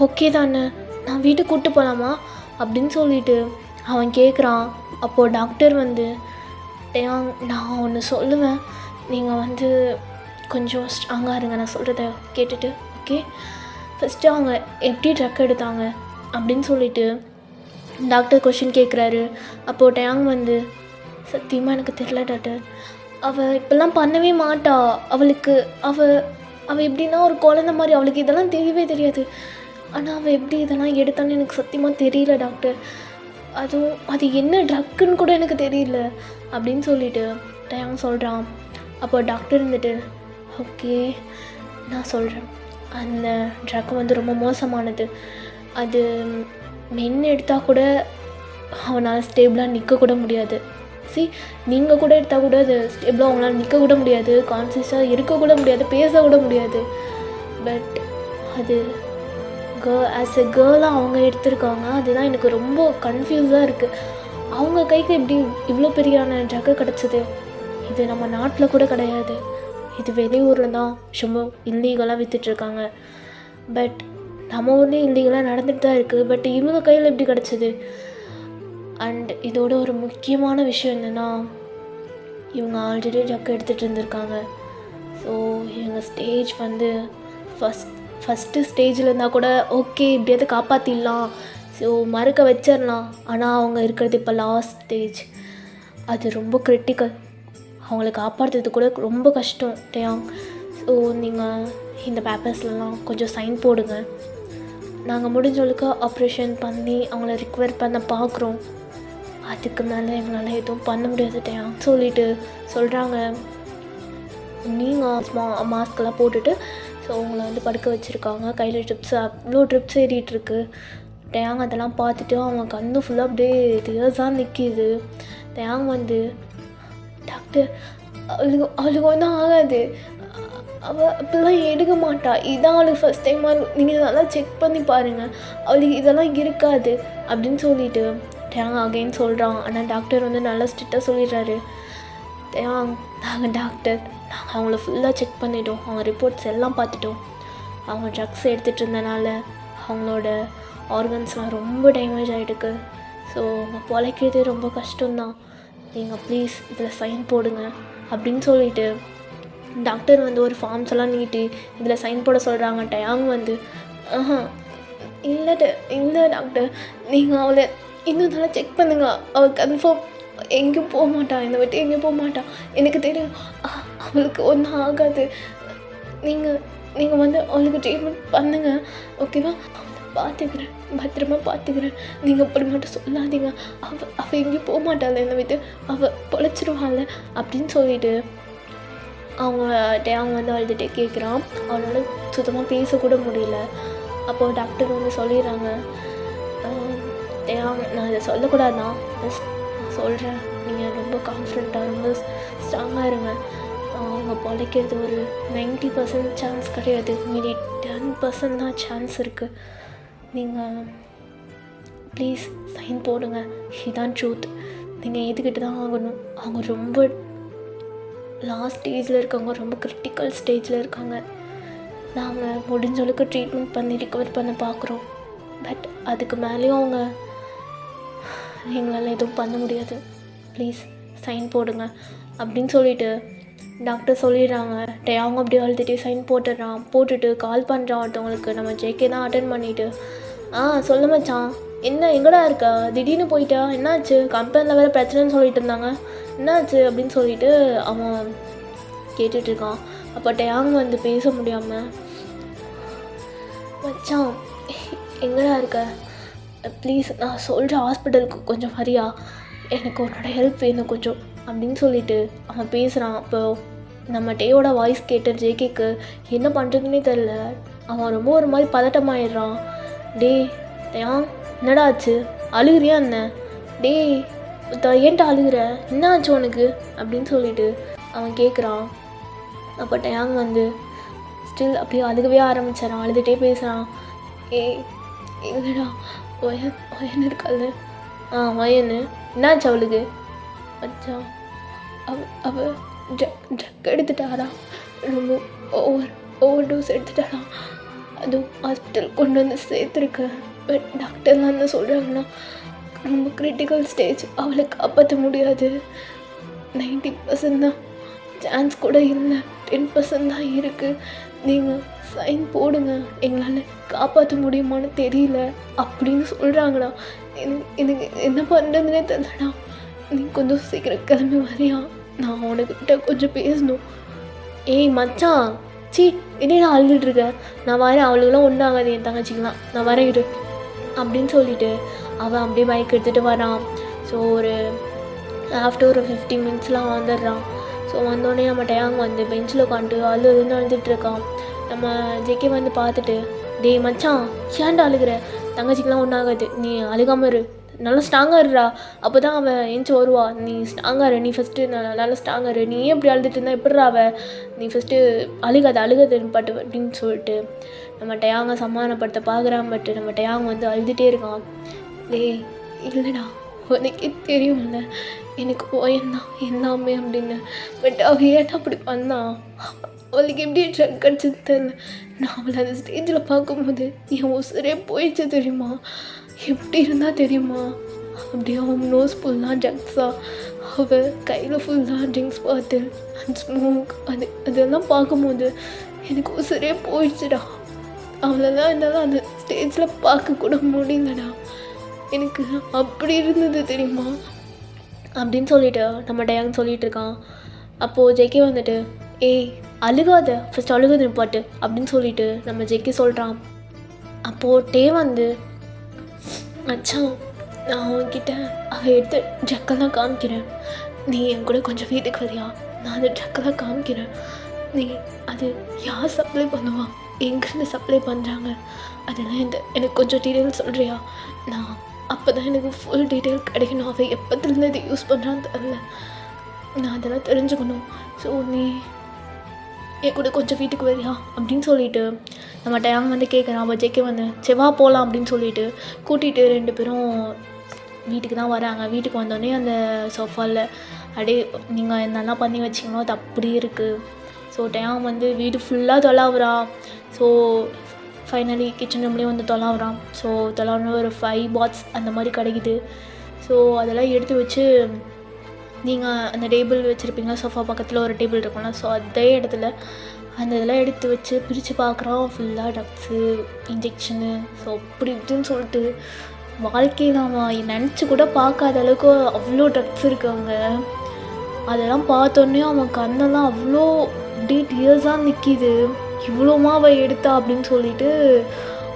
ஓகே தானே, நான் வீட்டுக்கு கூப்பிட்டு போகலாமா அப்படின்னு சொல்லிட்டு அவன் கேட்குறான். அப்போது டாக்டர் வந்து நான் ஒன்று சொல்லுவேன், நீங்கள் வந்து கொஞ்சம் ஸ்ட்ராங்காக இருங்க, நான் சொல்கிறத கேட்டுட்டு ஓகே. ஃபஸ்ட்டு அவங்க எப்படி ட்ரக் எடுத்தாங்க அப்படின்னு சொல்லிட்டு டாக்டர் கொஷின் கேட்குறாரு. அப்போது டேங் வந்து சத்தியமாக எனக்கு தெரியல டாக்டர், அவள் இப்போல்லாம் பண்ணவே மாட்டா, அவளுக்கு அவள் எப்படின்னா ஒரு குழந்த மாதிரி, அவளுக்கு இதெல்லாம் தெரியவே தெரியாது, ஆனால் அவள் எப்படி இதெல்லாம் எடுத்தான்னு எனக்கு சத்தியமாக தெரியல டாக்டர், அதுவும் அது என்ன ட்ரக்குன்னு கூட எனக்கு தெரியல அப்படின்னு சொல்லிட்டு டேங் சொல்கிறான். அப்போ டாக்டர் இருந்துட்டு ஓகே நான் சொல்கிறேன், அந்த ட்ரக் வந்து ரொம்ப மோசமானது, அது மென் எடுத்தால் கூட அவனால் ஸ்டேபிளாக நிற்கக்கூட முடியாது. நீங்கள் கூட எடுத்தால் கூட அது ஸ்டேபிளாக அவங்களால நிற்கக்கூட முடியாது, கான்சியஸாக இருக்கக்கூட முடியாது, பேசக்கூட முடியாது. பட் அது ஆஸ் எ கேர்ளாக அவங்க எடுத்திருக்காங்க. அதுதான் எனக்கு ரொம்ப கன்ஃபியூஸாக இருக்குது. அவங்க கைக்கு எப்படி இவ்வளோ பெரியான ட்ரக்கு கிடச்சிது? இது நம்ம நாட்டில் கூட கிடையாது, இது வெளியூரில் தான் சும்மா இல்லீகலாக விற்றுட்ருக்காங்க. பட் நம்ம ஊர்லேயும் இல்லீகலாக நடந்துகிட்டு தான் இருக்குது. பட் இவங்க கையில் எப்படி கிடச்சிது? அண்ட் இதோட ஒரு முக்கியமான விஷயம் என்னென்னா, இவங்க ஆல்ரெடி ட்ரக் எடுத்துகிட்டு இருந்திருக்காங்க. ஸோ இவங்க ஸ்டேஜ் வந்து ஃபஸ்ட்டு ஸ்டேஜில் இருந்தால் கூட ஓகே எப்படியாவது காப்பாற்றிடலாம், ஸோ மறுக்க வச்சிடலாம். ஆனால் அவங்க இருக்கிறது இப்போ லாஸ்ட் ஸ்டேஜ், அது ரொம்ப கிரிட்டிக்கல், அவங்கள காப்பாற்றுறது கூட ரொம்ப கஷ்டம் டேயாங். ஸோ நீங்கள் இந்த பேப்பர்ஸ்லாம் கொஞ்சம் சைன் போடுங்க, நாங்கள் முடிஞ்சவளுக்கு ஆப்ரேஷன் பண்ணி அவங்கள ரிக்வயர் பண்ண பார்க்குறோம், அதுக்கு மேலே எங்களால் எதுவும் பண்ண முடியாது டேயாங் சொல்லிட்டு சொல்கிறாங்க. நீங்கள் மாஸ்க்கெல்லாம் போட்டுட்டு ஸோ உங்களை வந்து படுக்க வச்சுருக்காங்க, கையில் ட்ரிப்ஸ் அவ்வளோ ட்ரிப்ஸ் ஏறிட்டுருக்கு. டேயாங் அதெல்லாம் பார்த்துட்டு அவன் கண்ணு ஃபுல்லாக அப்படியே தியர்ஸாக நிற்கிது. டேயாங் வந்து டாக்டர் அவளுக்கு ஒன்றும் ஆகாது, அவள் அப்படிலாம் எடுக்க மாட்டா. இதான் அவளுக்கு ஃபஸ்ட் டைமாக இருக்கும். நீங்கள் இதெல்லாம் செக் பண்ணி பாருங்கள், அவளுக்கு இதெல்லாம் இருக்காது அப்படின்னு சொல்லிட்டு டேங் அகைன் சொல்கிறான். ஆனால் டாக்டர் வந்து நல்லா ஸ்ட்ரிக்டாக சொல்லிடுறாரு. நாங்கள் டாக்டர் நாங்கள் அவங்கள ஃபுல்லாக செக் பண்ணிட்டோம், அவங்க ரிப்போர்ட்ஸ் எல்லாம் பார்த்துட்டோம். அவங்க ட்ரக்ஸ் எடுத்துகிட்டு இருந்தனால அவங்களோட ஆர்கன்ஸ்லாம் ரொம்ப டேமேஜ் ஆகிடுக்கு. ஸோ அவங்க பொழைக்கிறது ரொம்ப கஷ்டம்தான். நீங்கள் ப்ளீஸ் இதில் சைன் போடுங்க அப்படின்னு சொல்லிட்டு டாக்டர் வந்து ஒரு ஃபார்ம்ஸ் எல்லாம் நீட்டி இதில் சைன் போட சொல்கிறாங்க. டயாங் வந்து இல்லை டாக்டர், நீங்கள் அவளை இன்னும் நல்லா செக் பண்ணுங்க, அவள் கன்ஃபார்ம் எங்கேயும் போக மாட்டான், என்னை விட்டு எங்கேயும் போக மாட்டான், எனக்கு தெரியும், அவளுக்கு ஒன்றும் ஆகாது. நீங்கள் வந்து அவளுக்கு ட்ரீட்மெண்ட் பண்ணுங்கள், ஓகேவா? அவளை பார்த்துக்கிறேன், பத்திரமா பார்த்துக்கிறேன், நீங்கள் அப்படி மட்டும் சொல்லாதீங்க, அவள் எங்கேயும் போக மாட்டாள், என்னை விட்டு அவள் பொழைச்சிருவாள் அப்படின்னு சொல்லிட்டு அவங்க வந்து அழுதுகிட்டே கேட்குறான். அவளோட சுத்தமாக பேசக்கூட முடியல. அப்போது டாக்டர் வந்து சொல்லிடுறாங்க, நான் இதை சொல்லக்கூடாதான், நான் சொல்கிறேன், நீங்கள் ரொம்ப கான்ஃபிடென்ட்டாக ரொம்ப ஸ்ட்ராங்காக இருங்க. அவங்க பொழைக்கிறது ஒரு 90% சான்ஸ் கிடையாது, மீதி 10% தான் சான்ஸ் இருக்குது. நீங்கள் ப்ளீஸ் சைன் போடுங்க, இதுதான் ட்ரூத், நீங்கள் ஏற்றுக்கிட்டு தான் ஆகணும். அவங்க ரொம்ப லாஸ்ட் ஸ்டேஜில் இருக்காங்க, ரொம்ப கிரிட்டிக்கல் ஸ்டேஜில் இருக்காங்க. நாங்கள் முடிஞ்ச அளவுக்கு ட்ரீட்மெண்ட் பண்ணி ரிகவர் பண்ண பார்க்குறோம். பட் அதுக்கு மேலேயும் அவங்க எங்களால் எதுவும் பண்ண முடியாது, ப்ளீஸ் சைன் போடுங்க அப்படின்னு சொல்லிட்டு டாக்டர் சொல்லிடுறாங்க. அவங்க அப்படியே அழுதுகிட்டே சைன் போட்டுட்டு கால் பண்ணுறான் ஒருத்தவங்களுக்கு. நம்ம ஜேகே தான் அட்டன் பண்ணிவிட்டு சொல்ல மச்சான், என்ன எங்கடா இருக்கா, திடீர்னு போயிட்டா, என்னாச்சு, கம்பெனியில் வேறு பிரச்சனைன்னு சொல்லிட்டு இருந்தாங்க, என்னாச்சு அப்படின்னு சொல்லிட்டு அவன் கேட்டுட்ருக்கான். அப்போ டயாங் வந்து பேச முடியாமல், மச்சான் எங்கடா இருக்க, ப்ளீஸ் நான் சொல்கிற ஹாஸ்பிட்டலுக்கு கொஞ்சம் வரியா, எனக்கு உன்னோட ஹெல்ப் வேணும் கொஞ்சம் அப்படின்னு சொல்லிட்டு அவன் பேசுகிறான். அப்போ நம்ம டேயோட வாய்ஸ் கேட்ட ஜேகேக்கு என்ன பண்ணுறதுன்னே தெரில. அவன் ரொம்ப ஒரு மாதிரி பதட்டமாயிடுறான். டயாங் என்னடா ஆச்சு, அழுகுறியா என்ன, ஏன்ட்ட அழுகுற, என்ன ஆச்சு உனக்கு அப்படின்னு சொல்லிட்டு அவன் கேட்குறான். அப்போ டயாங் வந்து ஸ்டில் அப்படியே அழுகவே ஆரம்பிச்சிடறான், அழுதுகிட்டே பேசுகிறான். இல்லைடா, வயன் இருக்காது, வயனு என்னாச்சு அவளுக்கு, மச்சான் அவள் ட்ரக் எடுத்துட்டாரா, ரொம்ப ஓவர் டோஸ் எடுத்துட்டாரா, அதுவும் ஹாஸ்பிட்டல் கொண்டு வந்து சேர்த்துருக்கேன். பட் டாக்டர்லாம் என்ன சொல்கிறாங்கன்னா ரொம்ப கிரிட்டிக்கல் ஸ்டேஜ், அவளை காப்பாற்ற முடியாது, 90% தான் சான்ஸ் கூட இல்லை, 10% தான் இருக்குது, நீங்கள் சைன் போடுங்க, எங்களால் காப்பாற்ற முடியுமான்னு தெரியல அப்படின்னு சொல்கிறாங்கண்ணா. எனக்கு என்ன பண்ணுறதுனே தெரியலடா, நீ கொஞ்சம் சீக்கிரம் கிளம்பி வரியா, நான் உனக்கிட்ட கொஞ்சம் பேசணும். மச்சான் என்னடா அழுதுட்டுருக்க, நான் வரேன், அவளுக்கெல்லாம் ஒன்றும் ஆகாது, என் தங்கச்சிக்கலாம், நான் வரேன் இரு அப்படின்னு சொல்லிட்டு அவன் அப்படியே பைக் எடுத்துகிட்டு வரான். ஸோ ஒரு ஆஃப்டர் ஒரு 15 மினிட்ஸ்லாம் வந்துடுறான். ஸோ வந்தோடனே நம்ம டயாங் வந்து பெஞ்சில் உட்காந்துட்டு அழுதுன்னு அழுதுட்டுருக்கான். நம்ம ஜேகே வந்து பார்த்துட்டு, மச்சான் ஏன்டா அழுகிற, தங்கச்சிக்கெலாம் ஒன்றாகாது, நீ அழுகாமல் இரு, நல்லா ஸ்ட்ராங்காக இருடா, அப்போ தான் அவள் ஏஞ்சி வருவா, நீ ஸ்ட்ராங்காக இரு, நீ ஃபஸ்ட்டு நல்லா ஸ்ட்ராங்காக இரு, நீ ஏன் இப்படி அழுதுட்டு இருந்தா எப்படிறா நீ ஃபஸ்ட்டு அழுகாது பட்டு அப்படின்னு சொல்லிட்டு நம்ம டயாங்கை சமாதானப்படுத்த பார்க்குறான். பட் நம்ம டயாங் வந்து அழுதுகிட்டே இருக்கான். இல்லைடா, உனக்கே தெரியும்ல எனக்கு போயந்தான் எல்லாமே அப்படின்னு, பட் அவள் ஏன்டா அப்படி பண்ணான், அவளுக்கு எப்படி ட்ரக் அடிச்சது தெரியல, நான் அவளை அந்த ஸ்டேஜில் பார்க்கும்போது என் உசுரே போயிடுச்சு தெரியுமா, எப்படி இருந்தால் தெரியுமா, அப்படியே அவன் நோஸ் ஃபுல்லாக ட்ரக்ஸாக, அவள் கையில் ஃபுல்லாக ட்ரிங்க்ஸ் பாட்டில் அண்ட் ஸ்மோக், அதெல்லாம் பார்க்கும்போது எனக்கு உசுரே போயிடுச்சுடா, அவளெல்லாம் என்னால் அந்த ஸ்டேஜில் பார்க்கக்கூட முடியலடா, எனக்கு அப்படி இருந்தது தெரியுமா அப்படின்னு சொல்லிட்டு நம்ம டயாங் சொல்லிகிட்டு இருக்கான். அப்போது ஜேகே வந்துட்டு அழுகாத, ஃபஸ்ட் அழுகாத நிப்பாட்டு அப்படின்னு சொல்லிட்டு நம்ம ஜேகே சொல்கிறான். அப்போது டே வந்து, மச்சான் நான் அவன்கிட்ட அவள் எடுத்து ட்ரக்கெல்லாம் காமிக்கிறேன், நீ என் கூட கொஞ்சம் வீட்டுக்கு வரியா, நான் அந்த ட்ரக்கெல்லாம் காமிக்கிறேன், நீ அது யார் சப்ளை பண்ணுவா, எங்கேருந்து சப்ளை பண்ணுறாங்க, அதெல்லாம் எனக்கு கொஞ்சம் டீட்டெயில் சொல்கிறியா, நான் அப்போ தான் எனக்கு ஃபுல் டீட்டெயில் கிடைக்கணும், அவள் எப்போத்துலேருந்து இதை யூஸ் பண்ணுறான்னு தெரில, நான் அதெல்லாம் தெரிஞ்சுக்கணும், ஸோ நீ என் கூட கொஞ்சம் வீட்டுக்கு வரியா அப்படின்னு சொல்லிட்டு நம்ம டயாங் வந்து கேட்குறான். அவள் ஜேகே வந்து செவ்வா போகலாம் அப்படின்னு சொல்லிட்டு கூட்டிகிட்டு 2 பேரும் வீட்டுக்கு தான் வராங்க. வீட்டுக்கு வந்தோடனே அந்த சோஃபாவில் அப்படியே நீங்கள் என்னெல்லாம் பண்ணி வச்சிங்களோ அது அப்படி இருக்குது. ஸோ டயாங் வந்து வீடு ஃபுல்லாக தொலாவுறான். ஸோ ஃபைனலி கிச்சன் ரூம்லேயும் வந்து தொலாவுறான். ஸோ தொலாவுன ஒரு 5 பாட்ஸ் அந்த மாதிரி கிடைக்குது. ஸோ அதெல்லாம் எடுத்து வச்சு நீங்கள் அந்த டேபிள் வச்சுருப்பீங்களா, சோஃபா பக்கத்தில் ஒரு டேபிள் இருக்கும்ல, ஸோ அதே இடத்துல அந்த இதெல்லாம் எடுத்து வச்சு பிரித்து பார்க்குறோம். ஃபுல்லாக ட்ரக்ஸு, இன்ஜெக்ஷனு, ஸோ அப்படி இப்படின்னு சொல்லிட்டு வாழ்க்கையில் அவன் நினச்சி கூட பார்க்காத அளவுக்கு அவ்வளோ ட்ரக்ஸ் இருக்குது அங்கே. அதெல்லாம் பார்த்தோன்னே அவன் கண்ணெல்லாம் அவ்வளோ அப்படியே டியர்ஸாக நிற்கிது. இவ்வளோமா அவள் எடுத்தா அப்படின்னு சொல்லிட்டு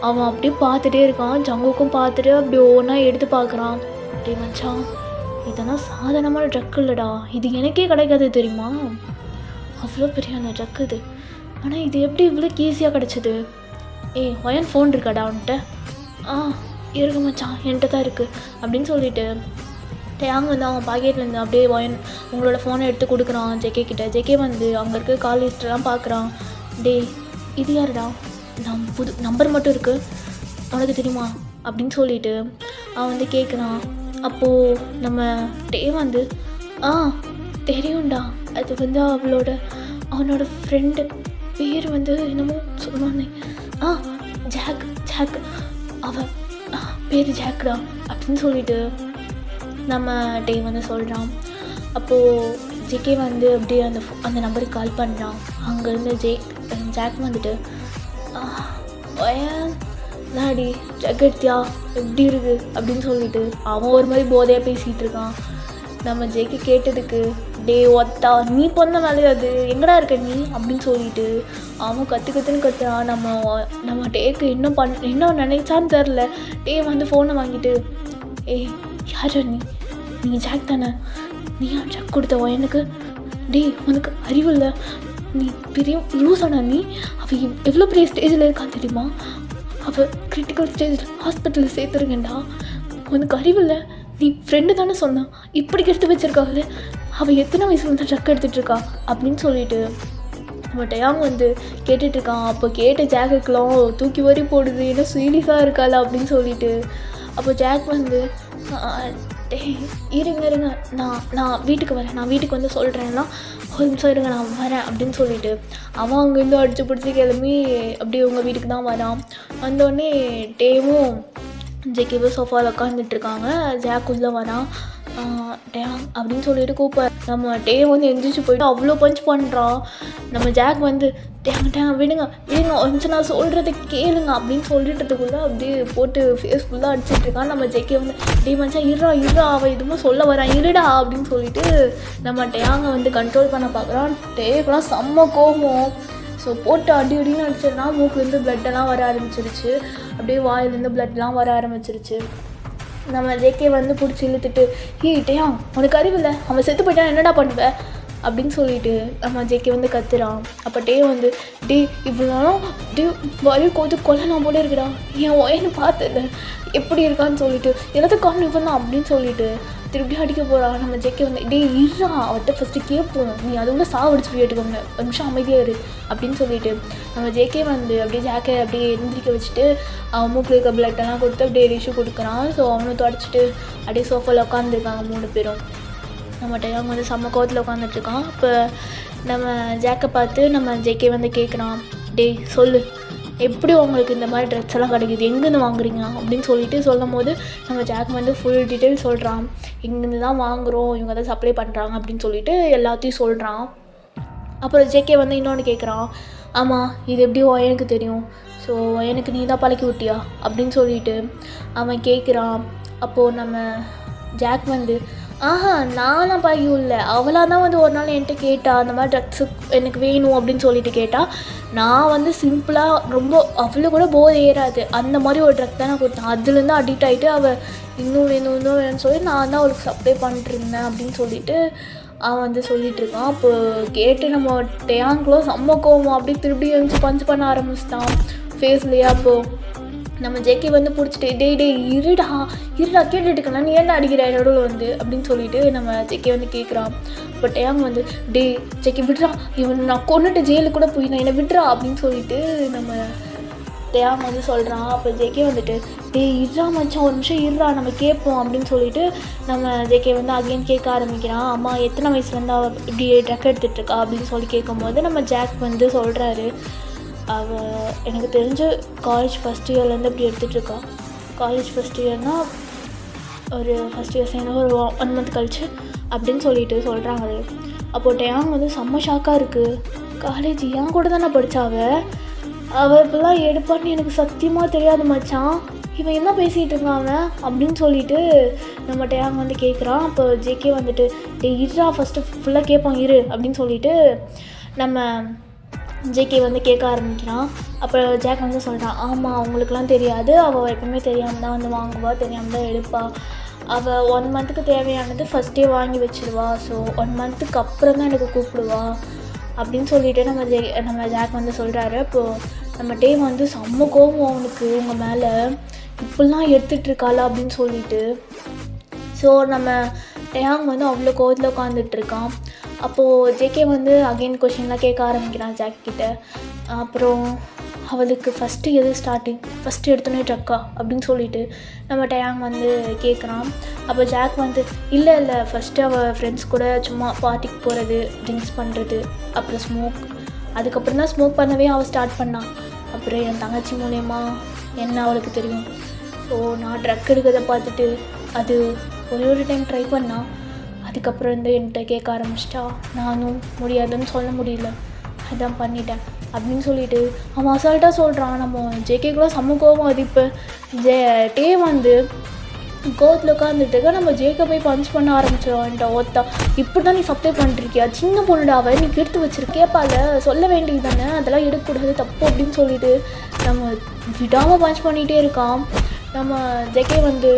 அவன் அப்படியே பார்த்துட்டே இருக்கான். ஜங்குக்கும் பார்த்துட்டு அப்படி ஒவ்வொன்றா எடுத்து பார்க்குறான். அப்படியே மச்சான் இதெல்லாம் சாதாரணமான ட்ரக் இல்லைடா, இது எனக்கே கிடைக்காது தெரியுமா, அவ்வளோ பெரிய அந்த ட்ரக் இது. ஆனால் இது எப்படி இவ்வளோ ஈஸியாக கிடச்சிது? ஒயன் ஃபோன் இருக்காடா அவன்கிட்ட? இருக்கு மச்சான், என்கிட்ட தான் இருக்குது அப்படின்னு சொல்லிட்டு டயாங் வந்து அவன் பாக்கெட்லேருந்து அப்படியே உங்களோட ஃபோனை எடுத்து கொடுக்குறான் ஜேகே கிட்ட. ஜேகே வந்து அங்கே இருக்க கால் லிஸ்ட்டெல்லாம் பார்க்குறான். இது யாருடா, புது நம்பர் மட்டும் இருக்குது, உனக்கு தெரியுமா அப்படின்னு சொல்லிட்டு அவன் வந்து கேட்குறான். அப்போது நம்ம வந்து தெரியும்டா, அது வந்து அவனோட ஃப்ரெண்டு பேர் வந்து என்னமோ சொல்லுவானே, ஜாக் அவன் பேர் ஜாக்டா அப்படின்னு சொல்லிட்டு நம்ம வந்து சொல்கிறான். அப்போது ஜேகே வந்து அப்படியே அந்த நம்பருக்கு கால் பண்ணுறான். அங்கேருந்து ஜாக் வந்துட்டு நாடி ஜக்கெட்தியா எப்படி இருக்குது அப்படின்னு சொல்லிட்டு அவன் ஒரு மாதிரி போதையாக பேசிகிட்டு இருக்கான். நம்ம ஜேகே கேட்டதுக்கு ஒத்தா நீ பண்ண வேலையா அது, எங்கடா இருக்க நீ அப்படின்னு சொல்லிட்டு அவன் கற்றுன்னு கத்துறான். நம்ம டேக்கு இன்னும் நினைச்சான்னு தெரில. வந்து ஃபோனை வாங்கிட்டு யார் நீ ஜாக் தானே, நீ யார் ஜாக் கொடுத்தவா எனக்கு, உனக்கு அறிவு இல்லை, நீ பெரிய லூஸானா நீ, அவள் எவ்வளோ பெரிய ஸ்டேஜில் இருக்கான்னு தெரியுமா, அவள் கிரிட்டிக்கல் ஸ்டேஜில் ஹாஸ்பிட்டலில் சேர்த்துருங்கண்டா, உனக்கு அறிவு இல்லை, நீ ஃப்ரெண்டு தானே சொன்னான், இப்படி எடுத்து வச்சுருக்காங்களே, அவள் எத்தனை வயசுல வந்து ட்ரக் எடுத்துகிட்ருக்கா அப்படின்னு சொல்லிட்டு நம்ம டயாங் வந்து கேட்டுட்ருக்கான். அப்போ கேட்ட ஜாக்குக்கெலாம் தூக்கி வரி போடுது, ஏன்னா சீரியஸாக இருக்காளா அப்படின்னு சொல்லிட்டு. அப்போ ஜாக் வந்து இருங்க நான் வீட்டுக்கு வரேன், நான் வீட்டுக்கு வந்து சொல்கிறேன்னா ஒரு நிமிஷம் இருங்க நான் வரேன் அப்படின்னு சொல்லிட்டு அவன் அங்கேருந்து அடிச்சு பிடிச்சி கிளம்பி அப்படியே உங்கள் வீட்டுக்கு தான் வரான். வந்தோடனே டேவும் ஜேகேவும் சோஃபாவில் உட்காந்துட்ருக்காங்க. ஜாக் உள்ளே வரான். டேங் அப்படின்னு சொல்லிட்டு கூப்பிட நம்ம வந்து எந்திரிச்சு போயிட்டு அவ்வளோ பஞ்ச் பண்ணுறான். நம்ம ஜாக் வந்து டேங் விடுங்க கொஞ்சம் நான் சொல்கிறத கேளுங்க அப்படின்னு சொல்லிட்டதுக்குள்ளே அப்படியே போட்டு ஃபேஸ் ஃபுல்லாக அடிச்சிட்ருக்கான். நம்ம ஜேகே வந்து மச்சான் இருறா அவள் எதுவும் சொல்ல வரான் இருடா அப்படின்னு சொல்லிட்டு நம்ம டேங்கை வந்து கண்ட்ரோல் பண்ண பார்க்குறான். டேக்கெலாம் செம்ம கோபம். ஸோ போட்டு அடின்னு அடிச்சிருந்தா மூக்குலேருந்து ப்ளட்டெல்லாம் வர ஆரம்பிச்சிருச்சு, அப்படியே வாயிலேருந்து ப்ளட்லாம் வர ஆரம்பிச்சிருச்சு. நம்ம ஜேகே வந்து பிடிச்சி இழுத்துட்டு டேயாங் உனக்கு அறிவில்லை, அவன் செத்து போயிட்டான் என்னடா பண்ணுவேன் அப்படின்னு சொல்லிட்டு நம்ம ஜேகே வந்து கத்துறான். அப்போ வந்து இவ்வளோ வலி கொஞ்சம் கொல்லலாம் போல இருக்குடா, என் ஒயன்னு பார்த்துல எப்படி இருக்கான்னு சொல்லிட்டு எல்லாத்தையும் காரணம் இவன் தான் அப்படின்னு சொல்லிட்டு திருப்பி அடிக்க போகிறான். நம்ம ஜேகே வந்து இருறா அவர்கிட்ட ஃபஸ்ட்டு கேட்போம், நீ அதை விட சாவடிச்சு போயிட்டுக்கோங்க, ஒரு நிமிஷம் அமைதியாக இரு அப்படின்னு சொல்லிட்டு நம்ம ஜேகே வந்து அப்படியே ஜாக்கை அப்படியே எந்திரிக்க வச்சுட்டு அவன் மூக்கில் இருக்க பிளட்டெல்லாம் கொடுத்து அப்படியே டிஷ்யூ கொடுக்குறான். ஸோ அவனும் தொடச்சிட்டு அப்படியே சோஃபாவில் உட்காந்துருக்காங்க 3 பேரும். நம்ம டயாங் வந்து செம்ம கோவத்தில் உட்காந்துட்ருக்கான். இப்போ நம்ம ஜாக்கை பார்த்து நம்ம ஜேகே வந்து கேட்குறான், சொல்லு எப்படி உங்களுக்கு இந்த மாதிரி ட்ரெஸ் எல்லாம் கிடைக்குது, எங்கேருந்து வாங்குறீங்க அப்படின்னு சொல்லிட்டு சொல்லும் போது நம்ம ஜாக் வந்து ஃபுல் டீட்டெயில் சொல்கிறான். இங்கேருந்து தான் வாங்குகிறோம், இவங்க தான் சப்ளை பண்ணுறாங்க அப்படின்னு சொல்லிட்டு எல்லாத்தையும் சொல்கிறான். அப்புறம் ஜேகே வந்து இன்னொன்று கேட்குறான், ஆமாம் இது எப்படி எனக்கு தெரியும், ஸோ எனக்கு நீ தான் பழக்கி விட்டியா அப்படின்னு சொல்லிட்டு அவன் கேட்குறான். அப்போது நம்ம ஜாக் வந்து நான்லாம் பழகி இல்லை, அவளாக தான் வந்து ஒரு நாள் என்கிட்ட கேட்டா அந்த மாதிரி ட்ரக்ஸு எனக்கு வேணும் அப்படின்னு சொல்லிட்டு கேட்டால் நான் வந்து சிம்பிளாக ரொம்ப அவ்வளோ கூட போதை ஏறாது அந்த மாதிரி ஒரு ட்ரக் தான் நான் கொடுத்தேன். அதுலேருந்து அடிக்ட் ஆகிட்டு அவள் இன்னும் வேணும்னு சொல்லி நான் தான் அவளுக்கு சப்ளை பண்ணிட்டுருந்தேன் அப்படின்னு சொல்லிட்டு அவன் வந்து சொல்லிகிட்ருக்கான். அப்போ கேட்டு நம்ம டேயாங்குள்ள செம்ம கோவம் அப்படியே திருப்பி எழுந்து பஞ்ச் பண்ண ஆரம்பிச்சிட்டான் ஃபேஸ்லேயே. அப்போது நம்ம ஜேகே வந்து பிடிச்சிட்டு டே இருடா கேட்டுட்டுருக்கேன் நீ ஏன்டா அடிக்கிற நடுவில் வந்து அப்படின்னு சொல்லிட்டு நம்ம ஜேகே வந்து கேட்குறான். பட் டேயாங் வந்து ஜேகே விட்றா, இவன் நான் கொண்டுட்டு ஜெயிலுக்கு கூட போய் நான் என்னை விட்றா அப்படின்னு சொல்லிட்டு நம்ம டேயாங் வந்து சொல்கிறான். அப்போ ஜேகே வந்துட்டு இருடா மச்சான், ஒரு நிமிஷம் இருடா நம்ம கேட்போம் அப்படின்னு சொல்லிட்டு நம்ம ஜேகே வந்து அகைன் கேட்க ஆரம்பிக்கிறான். அம்மா எத்தனை வயசுலேருந்து அவள் இப்படி ட்ரக் எடுத்துகிட்ருக்கா அப்படின்னு சொல்லி கேட்கும்போது நம்ம ஜாக் வந்து சொல்கிறாரு, அவள் எனக்கு தெரிஞ்சு காலேஜ் ஃபஸ்ட் இயர்லேருந்து இப்படி எடுத்துகிட்ருக்கா. காலேஜ் ஃபஸ்ட் இயர்னால் ஒரு ஃபஸ்ட் இயர் சேர்ந்து ஒரு 1 month கழிச்சு அப்படின்னு சொல்லிட்டு சொல்கிறாங்க. அப்போது டேயாங் வந்து செம்ம ஷாக்காக இருக்குது. காலேஜ் ஏன் கூட தானே படித்தாவ, அவள் இப்போல்லாம் எடுப்பான்னு எனக்கு சத்தியமாக தெரியாது மச்சான், இவன் என்ன பேசிகிட்டு இருக்காங்க அப்படின்னு சொல்லிட்டு நம்ம டேயாங் வந்து கேட்குறான். அப்போ ஜேகே வந்துட்டு இருடா ஃபஸ்ட்டு ஃபுல்லாக கேட்போம் இரு அப்படின்னு சொல்லிட்டு நம்ம ஜேகே வந்து கேட்க ஆரம்பிக்கிறான். அப்போ ஜாக் வந்து சொல்கிறான், ஆமாம் அவங்களுக்குலாம் தெரியாது, அவள் எப்பவுமே தெரியாமல் தான் வந்து வாங்குவாள், தெரியாமல் தான் எடுப்பாள், அவள் 1 monthக்கு தேவையானது ஃபஸ்ட்டே வாங்கி வச்சுருவா, ஸோ 1 monthக்கு அப்புறம் தான் எனக்கு கூப்பிடுவா அப்படின்னு சொல்லிவிட்டு நம்ம ஜாக் வந்து சொல்கிறாரு. அப்போது நம்ம டேம் வந்து செம்ம கோவம் அவனுக்கு உங்கள் மேலே, இப்படிலாம் எடுத்துகிட்ருக்காளா அப்படின்னு சொல்லிட்டு. ஸோ நம்ம டேயாங் வந்து அவ்வளோ கோவத்தில் உட்காந்துட்ருக்கான். அப்போது ஜேகே வந்து அகெயின் கொஷின்லாம் கேட்க ஆரம்பிக்கிறான் ஜாக் கிட்ட. அப்புறம் அவளுக்கு ஃபஸ்ட்டு எது ஸ்டார்டிங், ஃபஸ்ட்டு எடுத்தோன்னே ட்ரக்கா அப்படின்னு சொல்லிட்டு நம்ம டேயாங் வந்து கேட்குறான். அப்போ ஜாக் வந்து இல்லை ஃபஸ்ட்டு அவள் ஃப்ரெண்ட்ஸ் கூட சும்மா பார்ட்டிக்கு போகிறது, ட்ரிங்க்ஸ் பண்ணுறது, அப்புறம் ஸ்மோக், அதுக்கப்புறம் தான் ஸ்மோக் பண்ணவே அவள் ஸ்டார்ட் பண்ணான். அப்புறம் என் தங்கச்சி மூலயமா என்ன அவளுக்கு தெரியும். ஸோ நான் ட்ரக் எடுக்கிறத பார்த்துட்டு அது ஒரு டைம் ட்ரை பண்ணால், அதுக்கப்புறம் வந்து என்கிட்ட கேட்க ஆரம்பிச்சிட்டா, நானும் முடியாதுன்னு சொல்ல முடியல, அதான் பண்ணிட்டேன் அப்படின்னு சொல்லிட்டு அவன் அசால்ட்டாக சொல்கிறான். நம்ம ஜேகேக்குலாம் செம்ம கோவம். அது இப்போ டே வந்து கோவத்தில் உட்காந்துட்டு நம்ம ஜேகே போய் பஞ்ச் பண்ண ஆரம்பிச்சிடுவான்ட்ட. ஒத்தா இப்படி தான் நீ சப்ளை பண்ணிருக்கியா, சின்ன பொண்ணுடாவை நீ எடுத்து வச்சிருக்கேப்பால, சொல்ல வேண்டியது தானே, அதெல்லாம் எடுக்கக்கூடாது தப்பு அப்படின்னு சொல்லிட்டு நம்ம விடாமல் பஞ்ச் பண்ணிகிட்டே இருக்கான். நம்ம ஜேகே வந்து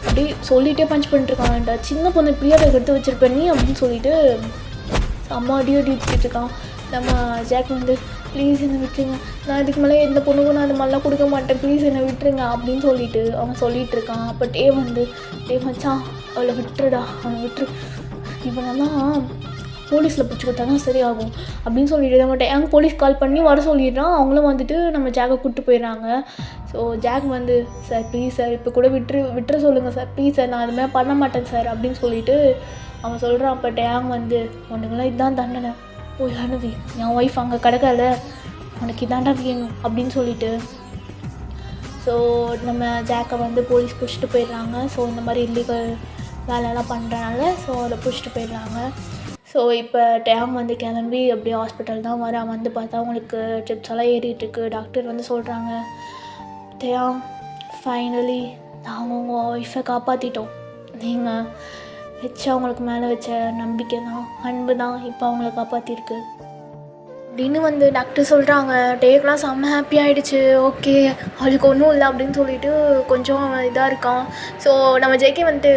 அப்படி சொல்லிகிட்டே பஞ்ச் பண்ணிட்டுருக்கான்டா, சின்ன பொண்ணு பிரியாதை எடுத்து வச்சுருப்பேன் நீ அப்படின்னு சொல்லிட்டு அம்மா அடி வச்சுட்டு இருக்கான். நம்ம ஜாக் வந்து ப்ளீஸ் என்னை விட்டுருங்க, நான் இதுக்கு மேலே எந்த பொண்ணுக்கும் நான் அது மாதிரிலாம் கொடுக்க மாட்டேன், ப்ளீஸ் என்னை விட்டுருங்க அப்படின்னு சொல்லிட்டு அவன் சொல்லிகிட்டு இருக்கான். அப்போ வந்து மச்சான் அவளை விட்டுருடா, அவனை விட்டுரு, இவனெல்லாம் போலீஸில் பிடிச்சி கொடுத்தா தான் சரியாகும் அப்படின்னு சொல்லிட்டு நம்ம டேயாங் போலீஸ் கால் பண்ணி வர சொல்லிடுறான். அவங்களும் வந்துட்டு நம்ம ஜாக்கை கூப்பிட்டு போயிடுறாங்க. ஸோ ஜாக் வந்து சார் ப்ளீஸ் சார் இப்போ கூட விட்டுற சொல்லுங்கள் சார், ப்ளீஸ் சார் நான் அதுமாதிரி பண்ண மாட்டேன் சார் அப்படின்னு சொல்லிட்டு அவன் சொல்கிறான். அப்போ டேயாங் வந்து உனக்குலாம் இதுதான் தண்டனை, போய் அனுவி, என் ஒய்ஃப் அங்கே கிடக்கல, உனக்கு இதாண்டா வேணும் அப்படின்னு சொல்லிட்டு ஸோ நம்ம ஜாக்கை வந்து போலீஸ் பிடிச்சிட்டு போயிடுறாங்க. ஸோ இந்த மாதிரி இல்லீகல் வேலைலாம் பண்ணுறனால ஸோ அதை பிடிச்சிட்டு போயிடுறாங்க. ஸோ இப்போ டேயாங் வந்து கிளம்பி அப்படியே ஹாஸ்பிட்டல் தான் வரான். வந்து பார்த்தா அவங்களுக்கு ட்ரிப்ஸ் எல்லாம் ஏறிட்டுருக்கு. டாக்டர் வந்து சொல்கிறாங்க, டேயாங் ஃபைனலி நாங்கள் உங்கள் ஒய்ஃபை காப்பாற்றிட்டோம், நீங்கள் வச்சு அவங்களுக்கு மேலே வச்ச நம்பிக்கை தான், அன்பு தான் இப்போ அவங்கள காப்பாற்றிருக்கு அப்படின்னு வந்து டாக்டர் சொல்கிறாங்க. டேக்கெலாம் செம்ம ஹாப்பி ஆகிடுச்சு. ஓகே அவளுக்கு ஒன்றும் இல்லை அப்படின்னு சொல்லிட்டு கொஞ்சம் இதாக இருக்கான். ஸோ நம்ம ஜேகே வந்துட்டு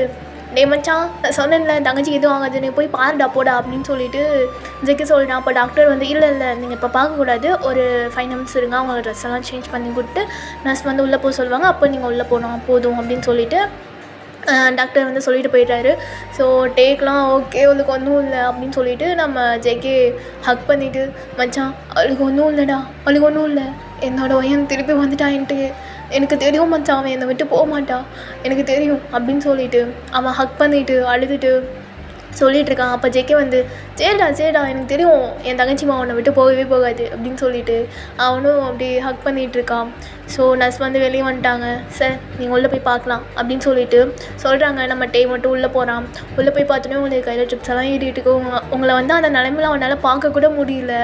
மச்சான் நான் சொன்னேன்ல தங்கச்சிக்கு எதுவும் ஆகாதுன்னு போய் பாருடா போடா அப்படின்னு சொல்லிட்டு ஜேகே சொல்லிட்டான். அப்போ டாக்டர் வந்து இல்லை நீங்கள் இப்போ பார்க்கக்கூடாது, ஒரு 5 minutes இருங்க, அவங்க ட்ரெஸ் எல்லாம் சேஞ்ச் பண்ணி கொடுத்து நர்ஸ் வந்து உள்ளே போக சொல்லுவாங்க, அப்போ நீங்கள் உள்ளே போனோம் போதும் அப்படின்னு சொல்லிட்டு டாக்டர் வந்து சொல்லிட்டு போயிட்டாரு. ஸோ டேக்கெலாம் ஓகே அவளுக்கு ஒன்றும் இல்லை அப்படின்னு சொல்லிட்டு நம்ம ஜேகே ஹக் பண்ணிவிட்டு மச்சான் அவளுக்கு ஒன்றும் இல்லைடா, அவளுக்கு ஒன்றும் இல்லை, என்னோடய ஒயன் திருப்பி வந்துட்டான்ட்டு எனக்கு தெரியும் மச்சான், அவன் என்னை விட்டு போக மாட்டான் எனக்கு தெரியும் அப்படின்னு சொல்லிட்டு அவன் ஹக் பண்ணிவிட்டு அழுதுட்டு சொல்லிகிட்ருக்கான். அப்போ ஜேகே வந்து சரிடா எனக்கு தெரியும் என் தங்கச்சிமா அவனை விட்டு போகவே போகாது அப்படின்னு சொல்லிட்டு அவனும் அப்படி ஹக் பண்ணிகிட்ருக்கான். ஸோ நர்ஸ் வந்து வெளியே வந்துட்டாங்க. சார் நீங்கள் உள்ளே போய் பார்க்கலாம் அப்படின்னு சொல்லிட்டு சொல்கிறாங்க. நம்ம டே மட்டும் உள்ளே போகிறான். உள்ளே போய் பார்த்தோன்னே உங்களுக்கு கையில் ட்ரிப்ஸ் எல்லாம் ஏறிட்டுருக்கு. உங்களை வந்து அந்த நிலைமையில் அவனால் பார்க்கக்கூட முடியல,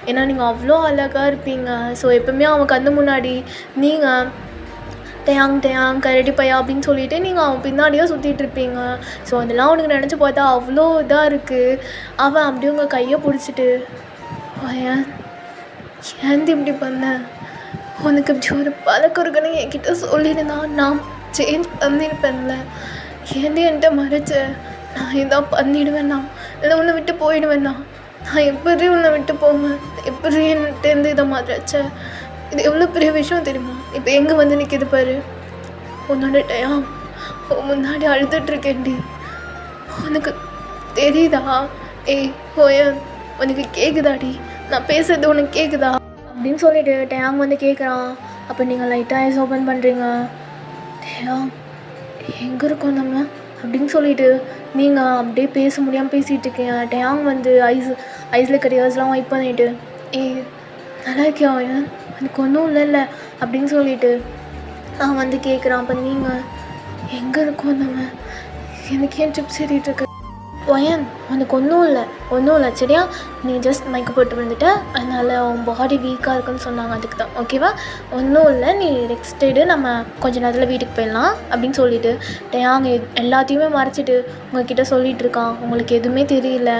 ஏன்னா நீங்கள் அவ்வளோ அழகாக இருப்பீங்க. ஸோ எப்பவுமே அவன் கண்ணு முன்னாடி நீங்கள் டேயாங் கரடி பையா அப்படின்னு சொல்லிட்டு நீங்கள் அவன் பின்னாடியே சுற்றிட்டு இருப்பீங்க. ஸோ அதெல்லாம் அவனுக்கு நினச்சி பார்த்தா அவ்வளோ இதாக இருக்குது. அவன் அப்படியே உங்கள் கையை பிடிச்சிட்டு ஏன் இப்படி பண்ண, உனக்கு இப்படி ஒரு பழக்கம் இருக்குன்னு என்கிட்ட சொல்லியிருந்தான், நான் சேஞ்ச் பண்ணியிருப்பேன்ல, ஏன் என்கிட்ட மறைச்ச, நான் இதான் பண்ணிவிடுவேண்ணா, இல்லை உன்னை விட்டு போயிடுவேண்ணா, நான் எப்படி உன்னை விட்டு போவேன், எப்படி என்கிட்டேருந்து இதை மறைச்ச, இது எவ்வளோ பெரிய விஷயம் தெரியுமா? இப்போ எங்கே வந்து நிற்கிது பாரு. உன்னோட டயம் முன்னாடி அழுதுட்ருக்கேன்டி. உனக்கு தெரியுதா? ஏய் ஓயன், உனக்கு கேட்குதாடி? நான் பேசுறது உனக்கு கேட்குதா அப்படின்னு சொல்லிட்டு டயாங் வந்து கேட்குறான். அப்போ நீங்கள் லைட்டாக ஐஸ் ஓப்பன் பண்ணுறீங்க. டயாங் எங்கே இருக்கோம் நம்ம அப்படின்னு சொல்லிட்டு நீங்கள் அப்படியே பேச முடியாமல் பேசிகிட்டு இருக்கீங்க. டயாங் வந்து ஐஸில் இருக்கிற இயர்ஸ்லாம் வைப் பண்ணிவிட்டு, ஏய் நல்லா இருக்கியா ஓயன், எனக்கு ஒன்றும் இல்லைல்ல அப்படின்னு சொல்லிட்டு நான் வந்து கேட்குறான். அப்போ நீங்கள் எங்கே இருக்கோம் நம்ம, எனக்கு ஏன் ட்ரிப் ஏறிட்டுருக்கு? ஒயன் உனக்கு ஒன்றும் இல்லை சரியா? நீ ஜஸ்ட் மயக்க போட்டு விழுந்துட்ட, அதனால் உன் பாடி வீக்காக இருக்குன்னு சொன்னாங்க, அதுக்கு தான். ஓகேவா? ஒன்றும் இல்லை, நீ ரெஸ்ட் எடு, நம்ம கொஞ்ச நேரத்தில் வீட்டுக்கு போயிடலாம் அப்படின்னு சொல்லிட்டு டயாங் எல்லாத்தையுமே மறைச்சிட்டு உங்ககிட்ட சொல்லிகிட்டு இருக்கான். உங்களுக்கு எதுவுமே தெரியல,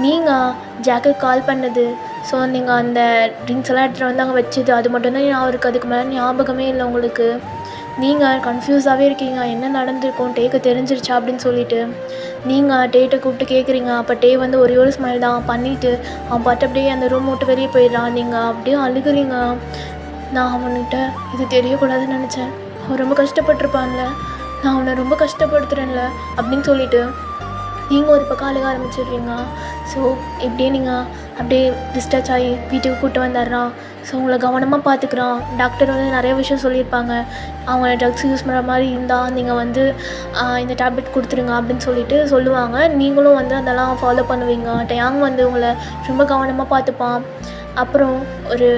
நீங்கள் ஜாக்குக்கு கால் பண்ணது, ஸோ நீங்கள் அந்த ட்ரிங்க்ஸ் எல்லாம் எடுத்துகிட்டு வந்து அங்கே வச்சது, அது மட்டும்தான் ஞாபகம் இருக்குது, அதுக்கு மேலே ஞாபகமே இல்லை உங்களுக்கு. நீங்கள் கன்ஃபியூஸாகவே இருக்கீங்க, என்ன நடந்திருக்கும், டேக்கு தெரிஞ்சிருச்சா அப்படின்னு சொல்லிட்டு. நீங்கள் டேட்டை கூப்பிட்டு கேட்குறீங்க. அப்போ டே வந்து ஒரே ஒரு ஸ்மைல் தான் பண்ணிவிட்டு அவன் பாட்டு அப்படியே அந்த ரூம் விட்டு வெளியே போயிடுறான். நீங்கள் அப்படியே அழுகுறீங்க. நான் அவன்கிட்ட இது தெரியக்கூடாதுன்னு நினச்சேன், அவன் ரொம்ப கஷ்டப்பட்டுருப்பான்ல, நான் அவனை ரொம்ப கஷ்டப்படுத்துகிறேன்ல அப்படின்னு சொல்லிட்டு நீங்கள் ஒரு பக்கம் அழுக ஆரம்பிச்சிடுறீங்க. ஸோ இப்படியே நீங்கள் அப்படியே டிஸ்சார்ஜ் ஆகி வீட்டுக்கு கூப்பிட்டு வந்துடுறான். ஸோ உங்களை கவனமாக பார்த்துக்குறான். டாக்டர் வந்து நிறைய விஷயம் சொல்லியிருப்பாங்க, அவங்க ட்ரக்ஸ் யூஸ் பண்ணுற மாதிரி இருந்தால் நீங்கள் வந்து இந்த டேப்லெட் கொடுத்துருங்க அப்படின்னு சொல்லிட்டு சொல்லுவாங்க. நீங்களும் வந்து அதெல்லாம் ஃபாலோ பண்ணுவீங்க. டயாங் வந்து உங்களை ரொம்ப கவனமாக பார்த்துப்பான். அப்புறம் ஒரு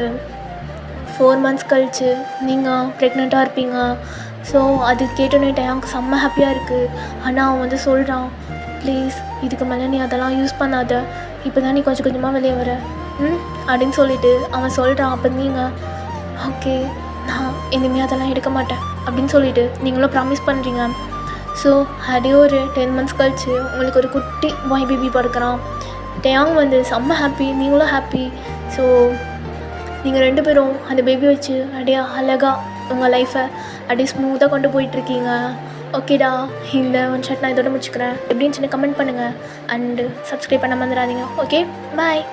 4 months கழித்து நீங்கள் ப்ரெக்னெண்ட்டாக இருப்பீங்க. ஸோ அது கேட்டோன்னே டயாங்க்கு செம்ம ஹாப்பியாக இருக்குது. ஆனால் அவன் வந்து சொல்கிறான், ப்ளீஸ் இதுக்கு மேலே நீ அதெல்லாம் யூஸ் பண்ணாத, இப்போ தான் நீ கொஞ்சம் கொஞ்சமாக வெளியே வர அப்படின்னு சொல்லிட்டு அவன் சொல்கிறான். அப்போ நீங்கள் ஓகே நான் இனிமேல் அதெல்லாம் எடுக்க மாட்டேன் அப்படின்னு சொல்லிட்டு நீங்களும் ப்ராமிஸ் பண்ணுறீங்க. ஸோ அதே ஒரு 10 months கழிச்சு உங்களுக்கு ஒரு குட்டி பாய் பேபி பிறக்கிறான். டயாங் வந்து செம்ம ஹாப்பி, நீங்களும் ஹாப்பி. ஸோ நீங்கள் 2 பேரும் அந்த பேபி வச்சு அப்படியே அழகாக உங்கள் லைஃப்பை அப்படியே ஸ்மூத்தாக கொண்டு போயிட்டுருக்கீங்க. ஓகேடா, இந்த ஒன் ஷாட் நான் இதோட முடிச்சுக்கிறேன். எப்படின்னு சொல்லி கமெண்ட் பண்ணுங்கள் அண்டு சப்ஸ்கிரைப் பண்ண மறந்துடாதீங்க. ஓகே, பாய்.